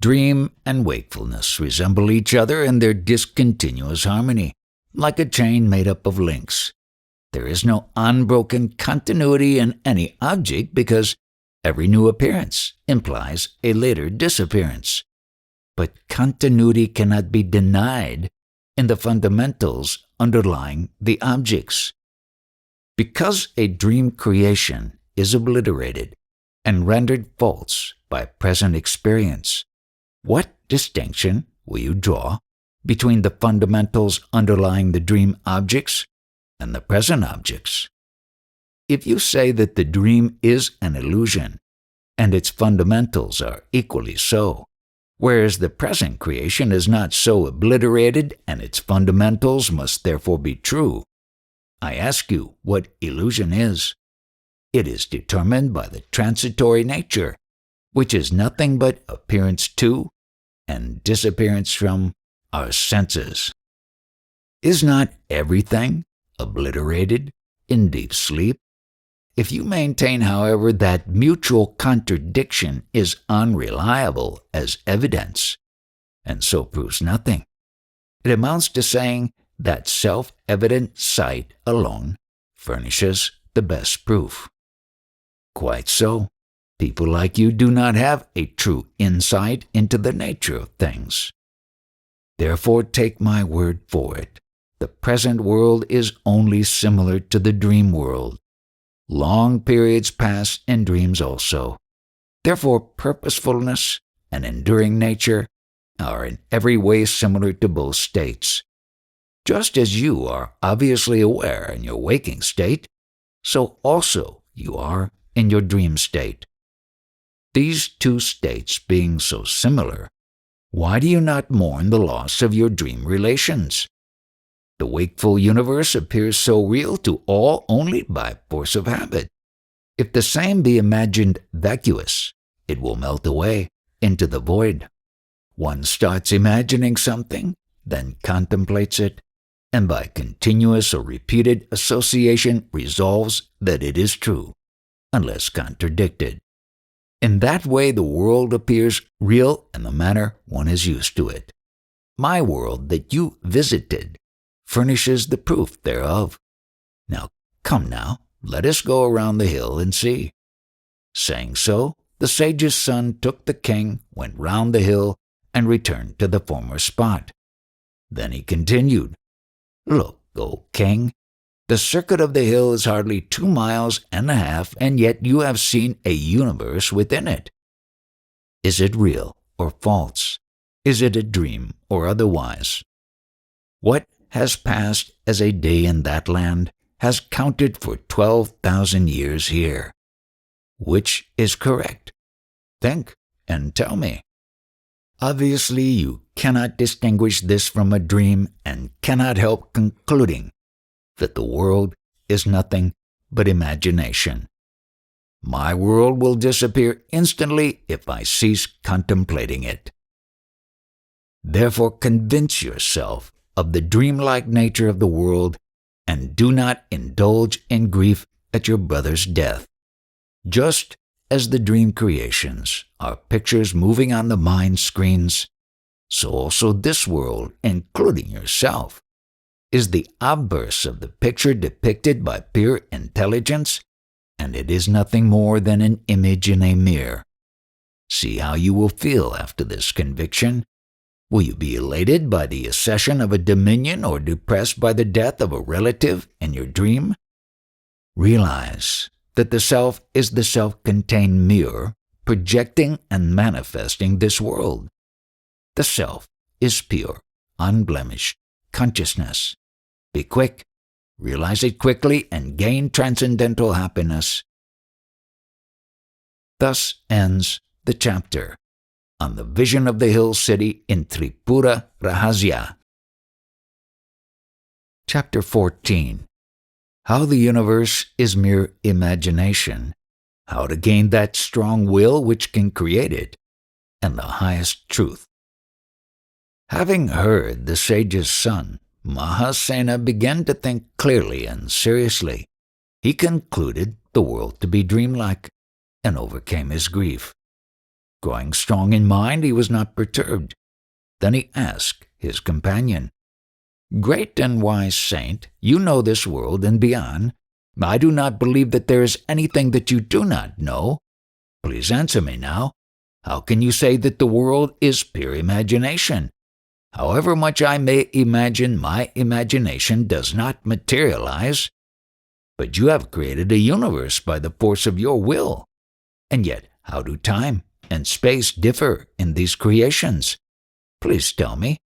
Dream and wakefulness resemble each other in their discontinuous harmony, like a chain made up of links. There is no unbroken continuity in any object because every new appearance implies a later disappearance. But continuity cannot be denied in the fundamentals underlying the objects. Because a dream creation is obliterated and rendered false by present experience, what distinction will you draw between the fundamentals underlying the dream objects and the present objects? If you say that the dream is an illusion, and its fundamentals are equally so, whereas the present creation is not so obliterated and its fundamentals must therefore be true, I ask you what illusion is. It is determined by the transitory nature, which is nothing but appearance to and disappearance from our senses. Is not everything obliterated in deep sleep? If you maintain, however, that mutual contradiction is unreliable as evidence, and so proves nothing, it amounts to saying that self-evident sight alone furnishes the best proof. Quite so. People like you do not have a true insight into the nature of things. Therefore, take my word for it. The present world is only similar to the dream world. Long periods pass in dreams also. Therefore, purposefulness and enduring nature are in every way similar to both states. Just as you are obviously aware in your waking state, so also you are in your dream state. These two states being so similar, why do you not mourn the loss of your dream relations? The wakeful universe appears so real to all only by force of habit. If the same be imagined vacuous, it will melt away into the void. One starts imagining something, then contemplates it, and by continuous or repeated association resolves that it is true, unless contradicted. In that way the world appears real in the manner one is used to it. My world that you visited furnishes the proof thereof. Now, come now, let us go around the hill and see. Saying so, the sage's son took the king, went round the hill, and returned to the former spot. Then he continued, "Look, O king, the circuit of the hill is hardly 2.5 miles, and yet you have seen a universe within it. Is it real or false? Is it a dream or otherwise? What has passed as a day in that land has counted for 12,000 years here. Which is correct? Think and tell me." Obviously, you cannot distinguish this from a dream and cannot help concluding that the world is nothing but imagination. My world will disappear instantly if I cease contemplating it. Therefore, convince yourself of the dreamlike nature of the world and do not indulge in grief at your brother's death. Just as the dream creations are pictures moving on the mind screens, so also this world, including yourself, is the obverse of the picture depicted by pure intelligence, and it is nothing more than an image in a mirror. See how you will feel after this conviction. Will you be elated by the accession of a dominion or depressed by the death of a relative in your dream? Realize that the self is the self-contained mirror projecting and manifesting this world. The self is pure, unblemished consciousness. Be quick, realize it quickly, and gain transcendental happiness. Thus ends the chapter on the vision of the hill city in Tripura Rahasya. Chapter 14. How the universe is mere imagination, how to gain that strong will which can create it, and the highest truth. Having heard the sage's son, Susena began to think clearly and seriously. He concluded the world to be dreamlike and overcame his grief. Growing strong in mind, he was not perturbed. Then he asked his companion, "Great and wise saint, you know this world and beyond. I do not believe that there is anything that you do not know. Please answer me now. How can you say that the world is pure imagination? However much I may imagine, my imagination does not materialize. But you have created a universe by the force of your will. And yet, how do time and space differ in these creations? Please tell me."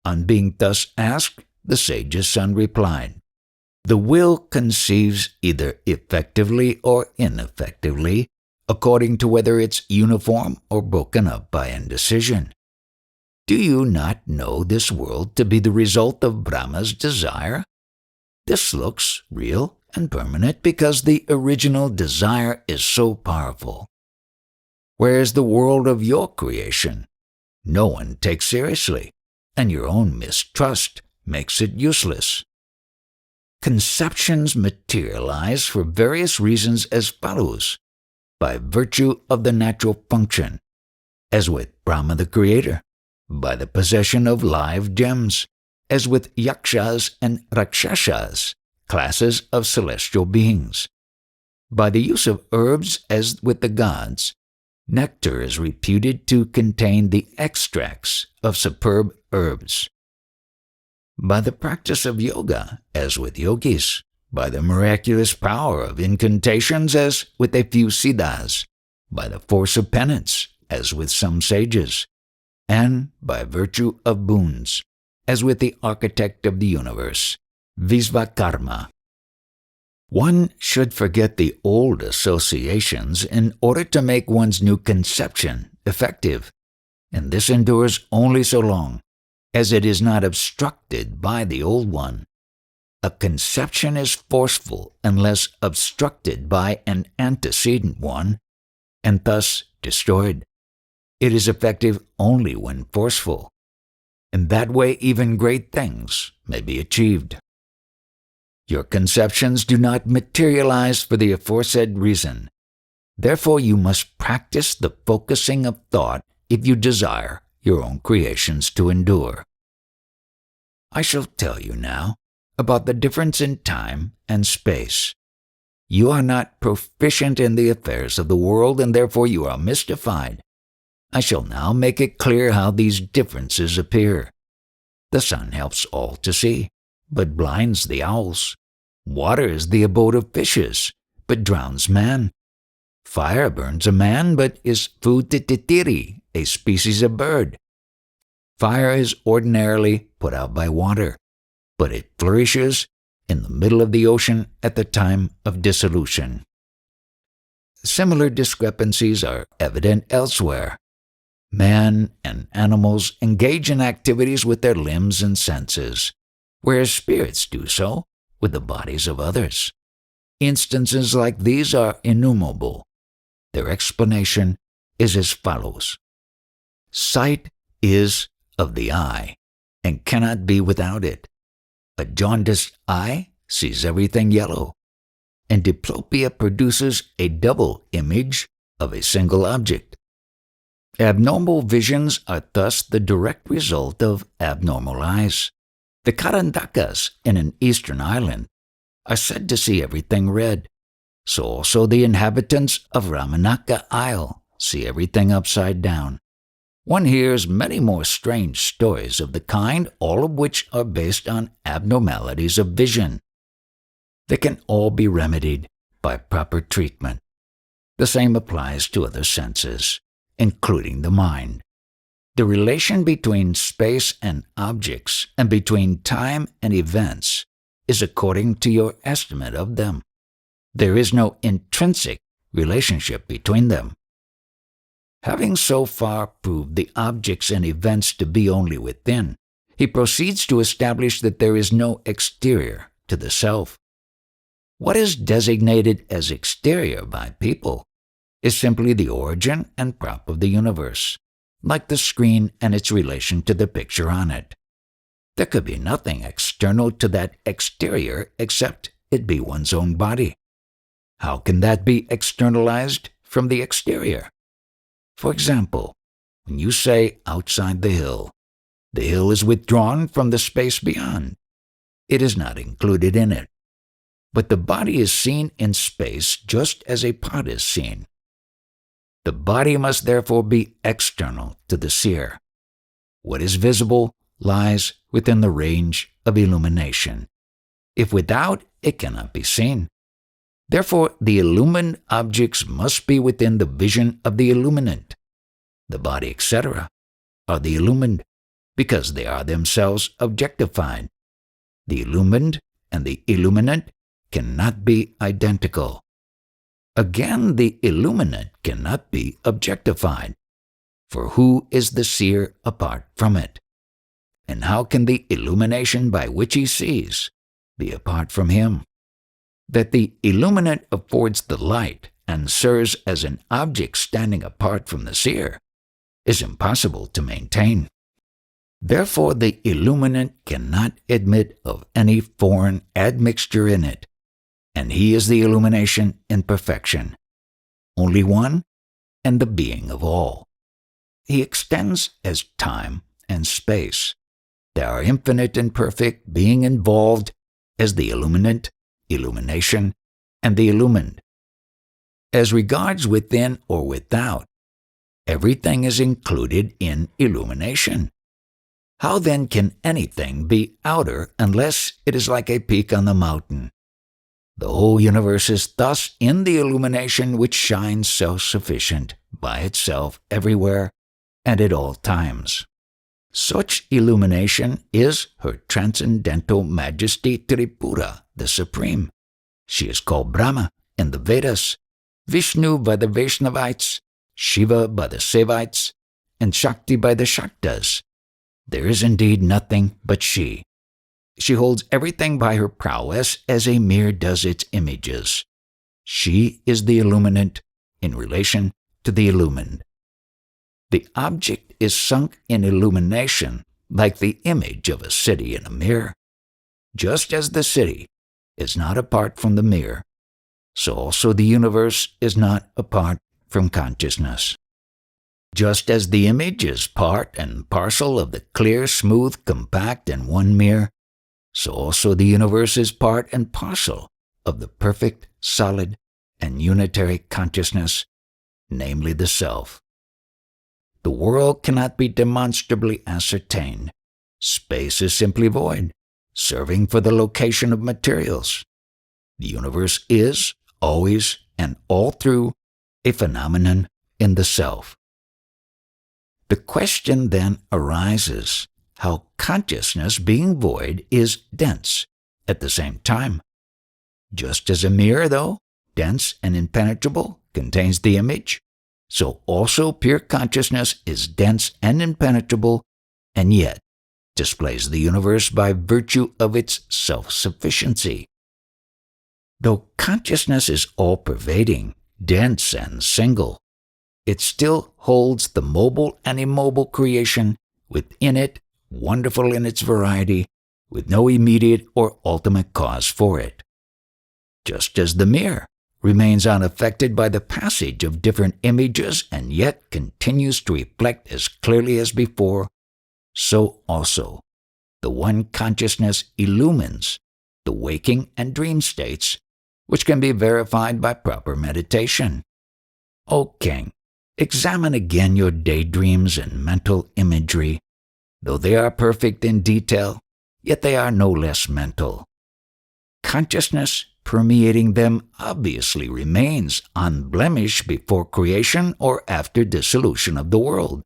On being thus asked, the sage's son replied, "The will conceives either effectively or ineffectively, according to whether it's uniform or broken up by indecision. Do you not know this world to be the result of Brahma's desire? This looks real and permanent because the original desire is so powerful. Whereas the world of your creation, no one takes seriously, and your own mistrust makes it useless. Conceptions materialize for various reasons as follows: by virtue of the natural function, as with Brahma the Creator, by the possession of live gems, as with yakshas and rakshasas, classes of celestial beings, by the use of herbs, as with the gods. Nectar is reputed to contain the extracts of superb herbs. By the practice of yoga, as with yogis, by the miraculous power of incantations, as with a few siddhas, by the force of penance, as with some sages, and by virtue of boons, as with the architect of the universe, Vishvakarma. One should forget the old associations in order to make one's new conception effective, and this endures only so long as it is not obstructed by the old one. A conception is forceful unless obstructed by an antecedent one, and thus destroyed. It is effective only when forceful. In that way, even great things may be achieved. Your conceptions do not materialize for the aforesaid reason. Therefore, you must practice the focusing of thought if you desire your own creations to endure. I shall tell you now about the difference in time and space. You are not proficient in the affairs of the world, and therefore you are mystified. I shall now make it clear how these differences appear. The sun helps all to see, but blinds the owls. Water is the abode of fishes, but drowns man. Fire burns a man, but is food to titiri, a species of bird. Fire is ordinarily put out by water, but it flourishes in the middle of the ocean at the time of dissolution. Similar discrepancies are evident elsewhere. Man and animals engage in activities with their limbs and senses, whereas spirits do so with the bodies of others. Instances like these are innumerable. Their explanation is as follows. Sight is of the eye, and cannot be without it. A jaundiced eye sees everything yellow, and diplopia produces a double image of a single object. Abnormal visions are thus the direct result of abnormal eyes. The Karandakas in an eastern island are said to see everything red, so also the inhabitants of Ramanaka Isle see everything upside down. One hears many more strange stories of the kind, all of which are based on abnormalities of vision. They can all be remedied by proper treatment. The same applies to other senses, including the mind. The relation between space and objects and between time and events is according to your estimate of them. There is no intrinsic relationship between them. Having so far proved the objects and events to be only within, he proceeds to establish that there is no exterior to the self. What is designated as exterior by people is simply the origin and prop of the universe, like the screen and its relation to the picture on it. There could be nothing external to that exterior except it be one's own body. How can that be externalized from the exterior? For example, when you say outside the hill is withdrawn from the space beyond. It is not included in it. But the body is seen in space just as a pot is seen. The body must therefore be external to the seer. What is visible lies within the range of illumination. If without, it cannot be seen. Therefore, the illumined objects must be within the vision of the illuminant. The body, etc., are the illumined, because they are themselves objectified. The illumined and the illuminant cannot be identical. Again, the illuminant cannot be objectified, for who is the seer apart from it? And how can the illumination by which he sees be apart from him? That the illuminant affords the light and serves as an object standing apart from the seer is impossible to maintain. Therefore, the illuminant cannot admit of any foreign admixture in it, and he is the illumination in perfection, only one and the being of all. He extends as time and space. There are infinite and perfect being involved as the illuminant, illumination, and the illumined. As regards within or without, everything is included in illumination. How then can anything be outer unless it is like a peak on the mountain? The whole universe is thus in the illumination which shines self-sufficient by itself everywhere and at all times. Such illumination is her transcendental majesty Tripura, the Supreme. She is called Brahma in the Vedas, Vishnu by the Vaishnavites, Shiva by the Saivites, and Shakti by the Shaktas. There is indeed nothing but she. She holds everything by her prowess as a mirror does its images. She is the illuminant in relation to the illumined. The object is sunk in illumination like the image of a city in a mirror. Just as the city is not apart from the mirror, so also the universe is not apart from consciousness. Just as the image is part and parcel of the clear, smooth, compact, and one mirror, so also the universe is part and parcel of the perfect, solid, and unitary consciousness, namely the Self. The world cannot be demonstrably ascertained. Space is simply void, serving for the location of materials. The universe is, always, and all through, a phenomenon in the self. The question then arises how consciousness, being void, is dense at the same time. Just as a mirror, though, dense and impenetrable, contains the image, so also pure consciousness is dense and impenetrable, and yet displays the universe by virtue of its self-sufficiency. Though consciousness is all-pervading, dense and single, it still holds the mobile and immobile creation within it, wonderful in its variety, with no immediate or ultimate cause for it. Just as the mirror remains unaffected by the passage of different images and yet continues to reflect as clearly as before, so also the one consciousness illumines the waking and dream states, which can be verified by proper meditation. O King, examine again your daydreams and mental imagery. Though they are perfect in detail, yet they are no less mental. Consciousness permeating them obviously remains unblemished before creation or after dissolution of the world.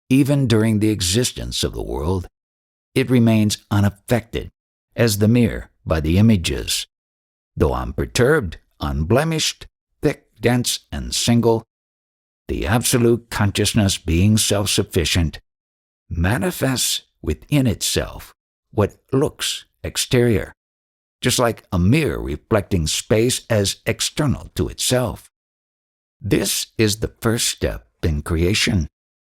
Even during the existence of the world, it remains unaffected, as the mirror, by the images. Though unperturbed, unblemished, thick, dense, and single, the absolute consciousness, being self-sufficient, manifests within itself what looks exterior, just like a mirror reflecting space as external to itself. This is the first step in creation.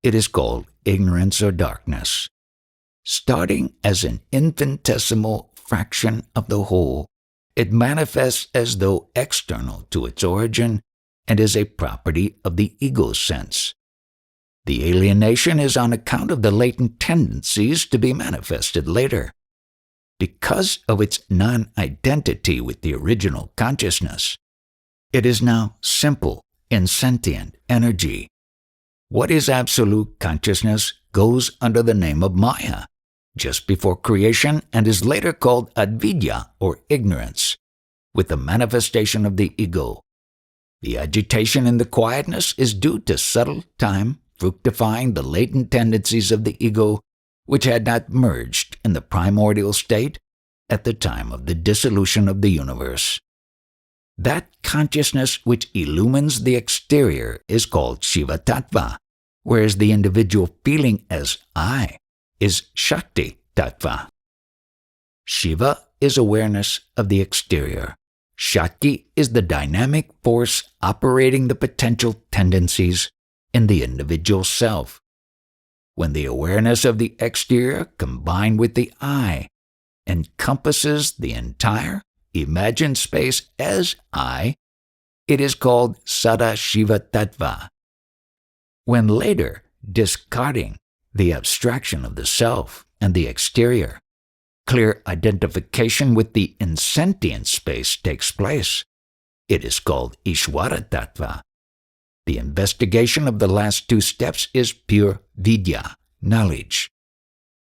It is called ignorance or darkness. Starting as an infinitesimal fraction of the whole, it manifests as though external to its origin and is a property of the ego sense. The alienation is on account of the latent tendencies to be manifested later. Because of its non-identity with the original consciousness, it is now simple, insentient energy. What is absolute consciousness goes under the name of Maya, just before creation, and is later called Advidya or ignorance, with the manifestation of the ego. The agitation in the quietness is due to subtle time fructifying the latent tendencies of the ego, which had not merged in the primordial state at the time of the dissolution of the universe. That consciousness which illumines the exterior is called Shiva Tattva, whereas the individual feeling as I is Shakti Tattva. Shiva is awareness of the exterior. Shakti is the dynamic force operating the potential tendencies in the individual self. When the awareness of the exterior combined with the I encompasses the entire imagined space as I, it is called Sada Shiva Tattva. When later, discarding the abstraction of the self and the exterior, clear identification with the insentient space takes place, it is called Ishvara Tattva. The investigation of the last two steps is pure vidya, knowledge.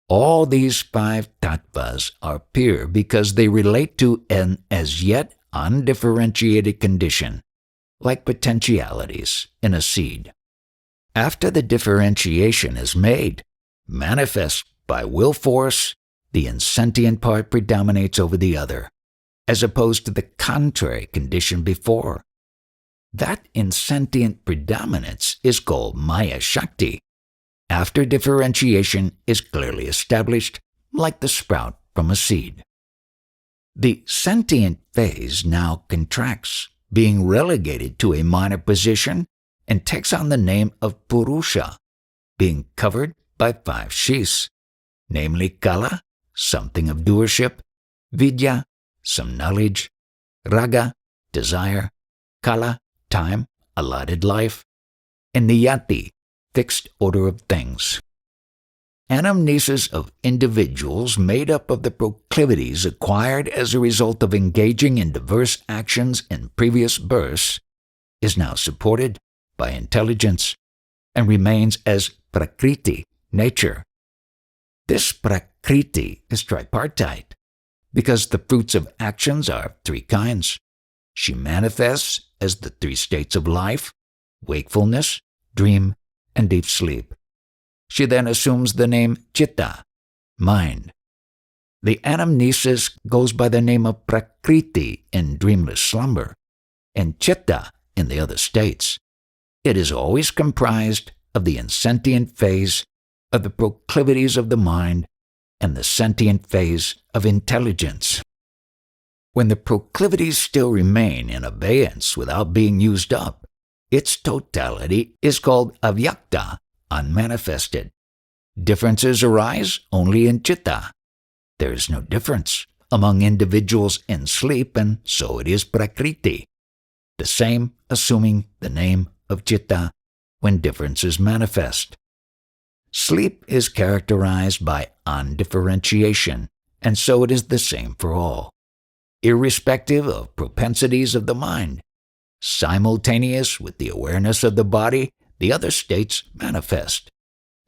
All these 5 tattvas are pure because they relate to an as yet undifferentiated condition, like potentialities in a seed. After the differentiation is made, manifest by will force, the insentient part predominates over the other, as opposed to the contrary condition before. That insentient predominance is called Maya Shakti. After differentiation is clearly established, like the sprout from a seed. The sentient phase now contracts, being relegated to a minor position, and takes on the name of Purusha, being covered by 5 shis, namely Kala, something of doership, Vidya, some knowledge, Raga, desire, Kala, time, allotted life, and Niyati, fixed order of things. Anamnesis of individuals made up of the proclivities acquired as a result of engaging in diverse actions in previous births is now supported by intelligence, and remains as prakriti, nature. This prakriti is tripartite because the fruits of actions are of three kinds. She manifests as the three states of life: wakefulness, dream, and deep sleep. She then assumes the name chitta, mind. The anamnesis goes by the name of prakriti in dreamless slumber, and chitta in the other states. It is always comprised of the insentient phase of the proclivities of the mind and the sentient phase of intelligence. When the proclivities still remain in abeyance without being used up, its totality is called avyakta, unmanifested. Differences arise only in chitta. There is no difference among individuals in sleep, and so it is prakriti. The same assuming the name of chitta when differences manifest. Sleep is characterized by undifferentiation, and so it is the same for all, irrespective of propensities of the mind. Simultaneous with the awareness of the body, the other states manifest.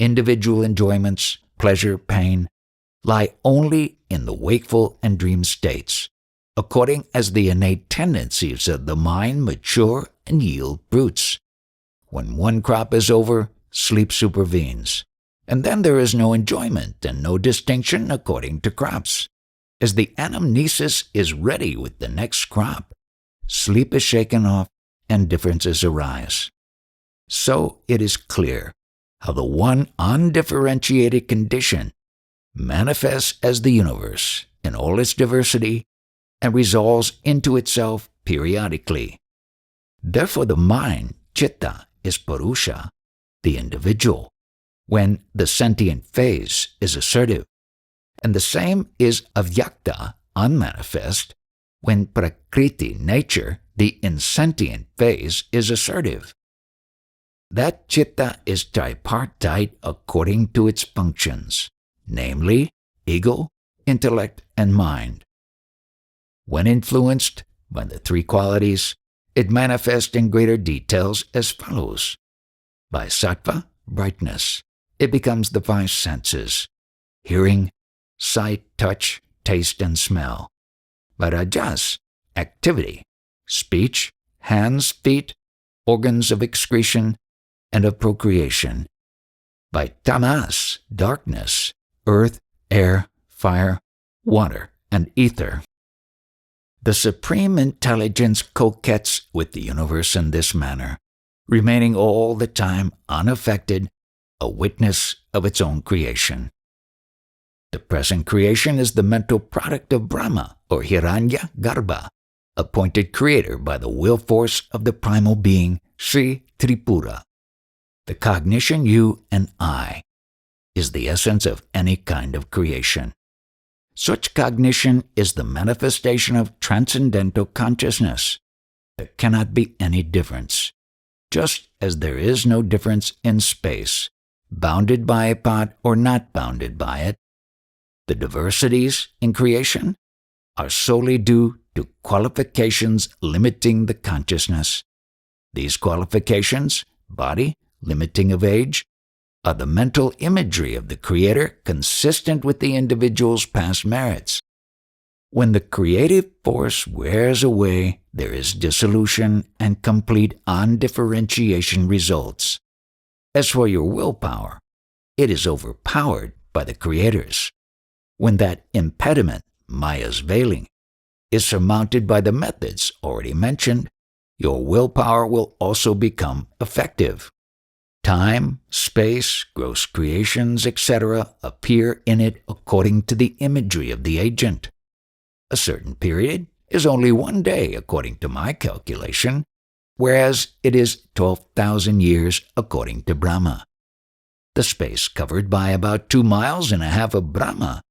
Individual enjoyments, pleasure, pain, lie only in the wakeful and dream states, according as the innate tendencies of the mind mature and yield fruits. When one crop is over, sleep supervenes, and then there is no enjoyment and no distinction according to crops. As the anamnesis is ready with the next crop, sleep is shaken off and differences arise. So it is clear how the one undifferentiated condition manifests as the universe in all its diversity and resolves into itself periodically. Therefore the mind, chitta, is purusha, the individual, when the sentient phase is assertive, and the same is avyakta, unmanifest, when prakriti, nature, the insentient phase, is assertive. That chitta is tripartite according to its functions, namely ego, intellect, and mind. When influenced by the three qualities, it manifests in greater details as follows. By sattva, brightness, it becomes the five senses: hearing, sight, touch, taste, and smell. By rajas, activity, speech, hands, feet, organs of excretion and of procreation. By tamas, darkness, earth, air, fire, water, and ether. The Supreme Intelligence coquettes with the universe in this manner, remaining all the time unaffected, a witness of its own creation. The present creation is the mental product of Brahma, or Hiranya Garbha, appointed creator by the will force of the primal being, Sri Tripura. The cognition you and I is the essence of any kind of creation. Such cognition is the manifestation of transcendental consciousness. There cannot be any difference, just as there is no difference in space, bounded by a pot or not bounded by it. The diversities in creation are solely due to qualifications limiting the consciousness. These qualifications, body, limiting of age, are the mental imagery of the Creator consistent with the individual's past merits. When the creative force wears away, there is dissolution and complete undifferentiation results. As for your willpower, it is overpowered by the Creator's. When that impediment, Maya's veiling, is surmounted by the methods already mentioned, your willpower will also become effective. Time, space, gross creations, etc. appear in it according to the imagery of the agent. A certain period is only 1 day according to my calculation, whereas it is 12,000 years according to Brahma. The space covered by about 2.5 miles of Brahma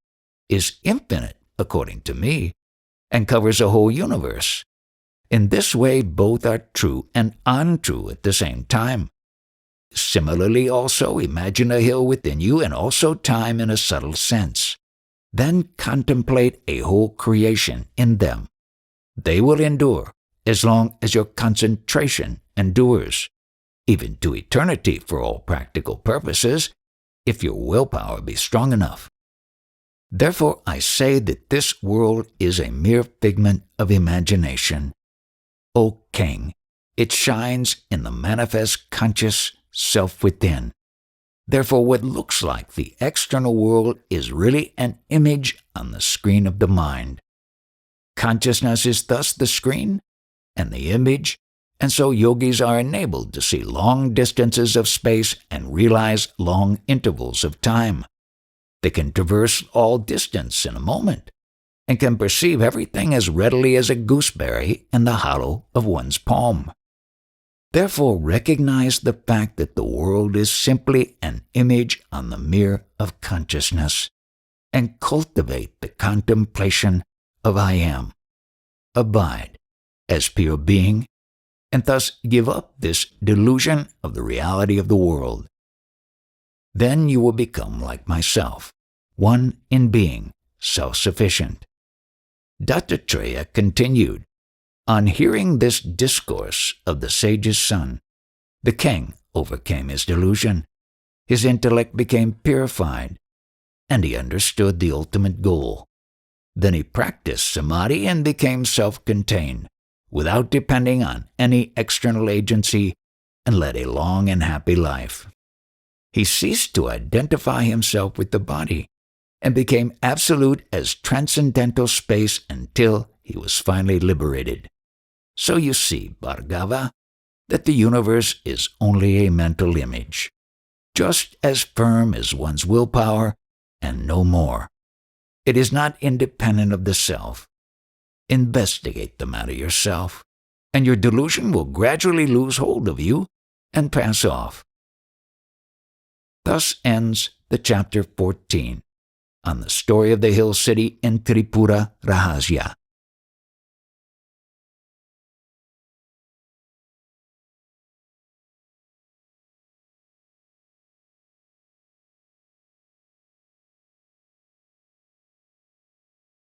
is infinite according to me, and covers a whole universe. In this way both are true and untrue at the same time. Similarly also imagine a hill within you and also time in a subtle sense. Then contemplate a whole creation in them. They will endure as long as your concentration endures. even to eternity for all practical purposes, if your willpower be strong enough. Therefore I say that this world is a mere figment of imagination. O King, it shines in the manifest conscious self within. Therefore what looks like the external world is really an image on the screen of the mind. Consciousness is thus the screen and the image, and so yogis are enabled to see long distances of space and realize long intervals of time. They can traverse all distance in a moment, and can perceive everything as readily as a gooseberry in the hollow of one's palm. Therefore recognize the fact that the world is simply an image on the mirror of consciousness, and cultivate the contemplation of I Am. Abide as pure being, and thus give up this delusion of the reality of the world. Then you will become like myself, one in being, self-sufficient. Dattatreya continued, on hearing this discourse of the sage's son, the king overcame his delusion, his intellect became purified, and he understood the ultimate goal. Then he practiced samadhi and became self-contained, without depending on any external agency, and led a long and happy life. He ceased to identify himself with the body, and became absolute as transcendental space until he was finally liberated. So you see, Bhargava, that the universe is only a mental image, just as firm as one's willpower, and no more. It is not independent of the self. Investigate the matter yourself, and your delusion will gradually lose hold of you and pass off. Thus ends the chapter 14 on the story of the hill city in Tripura Rahasya.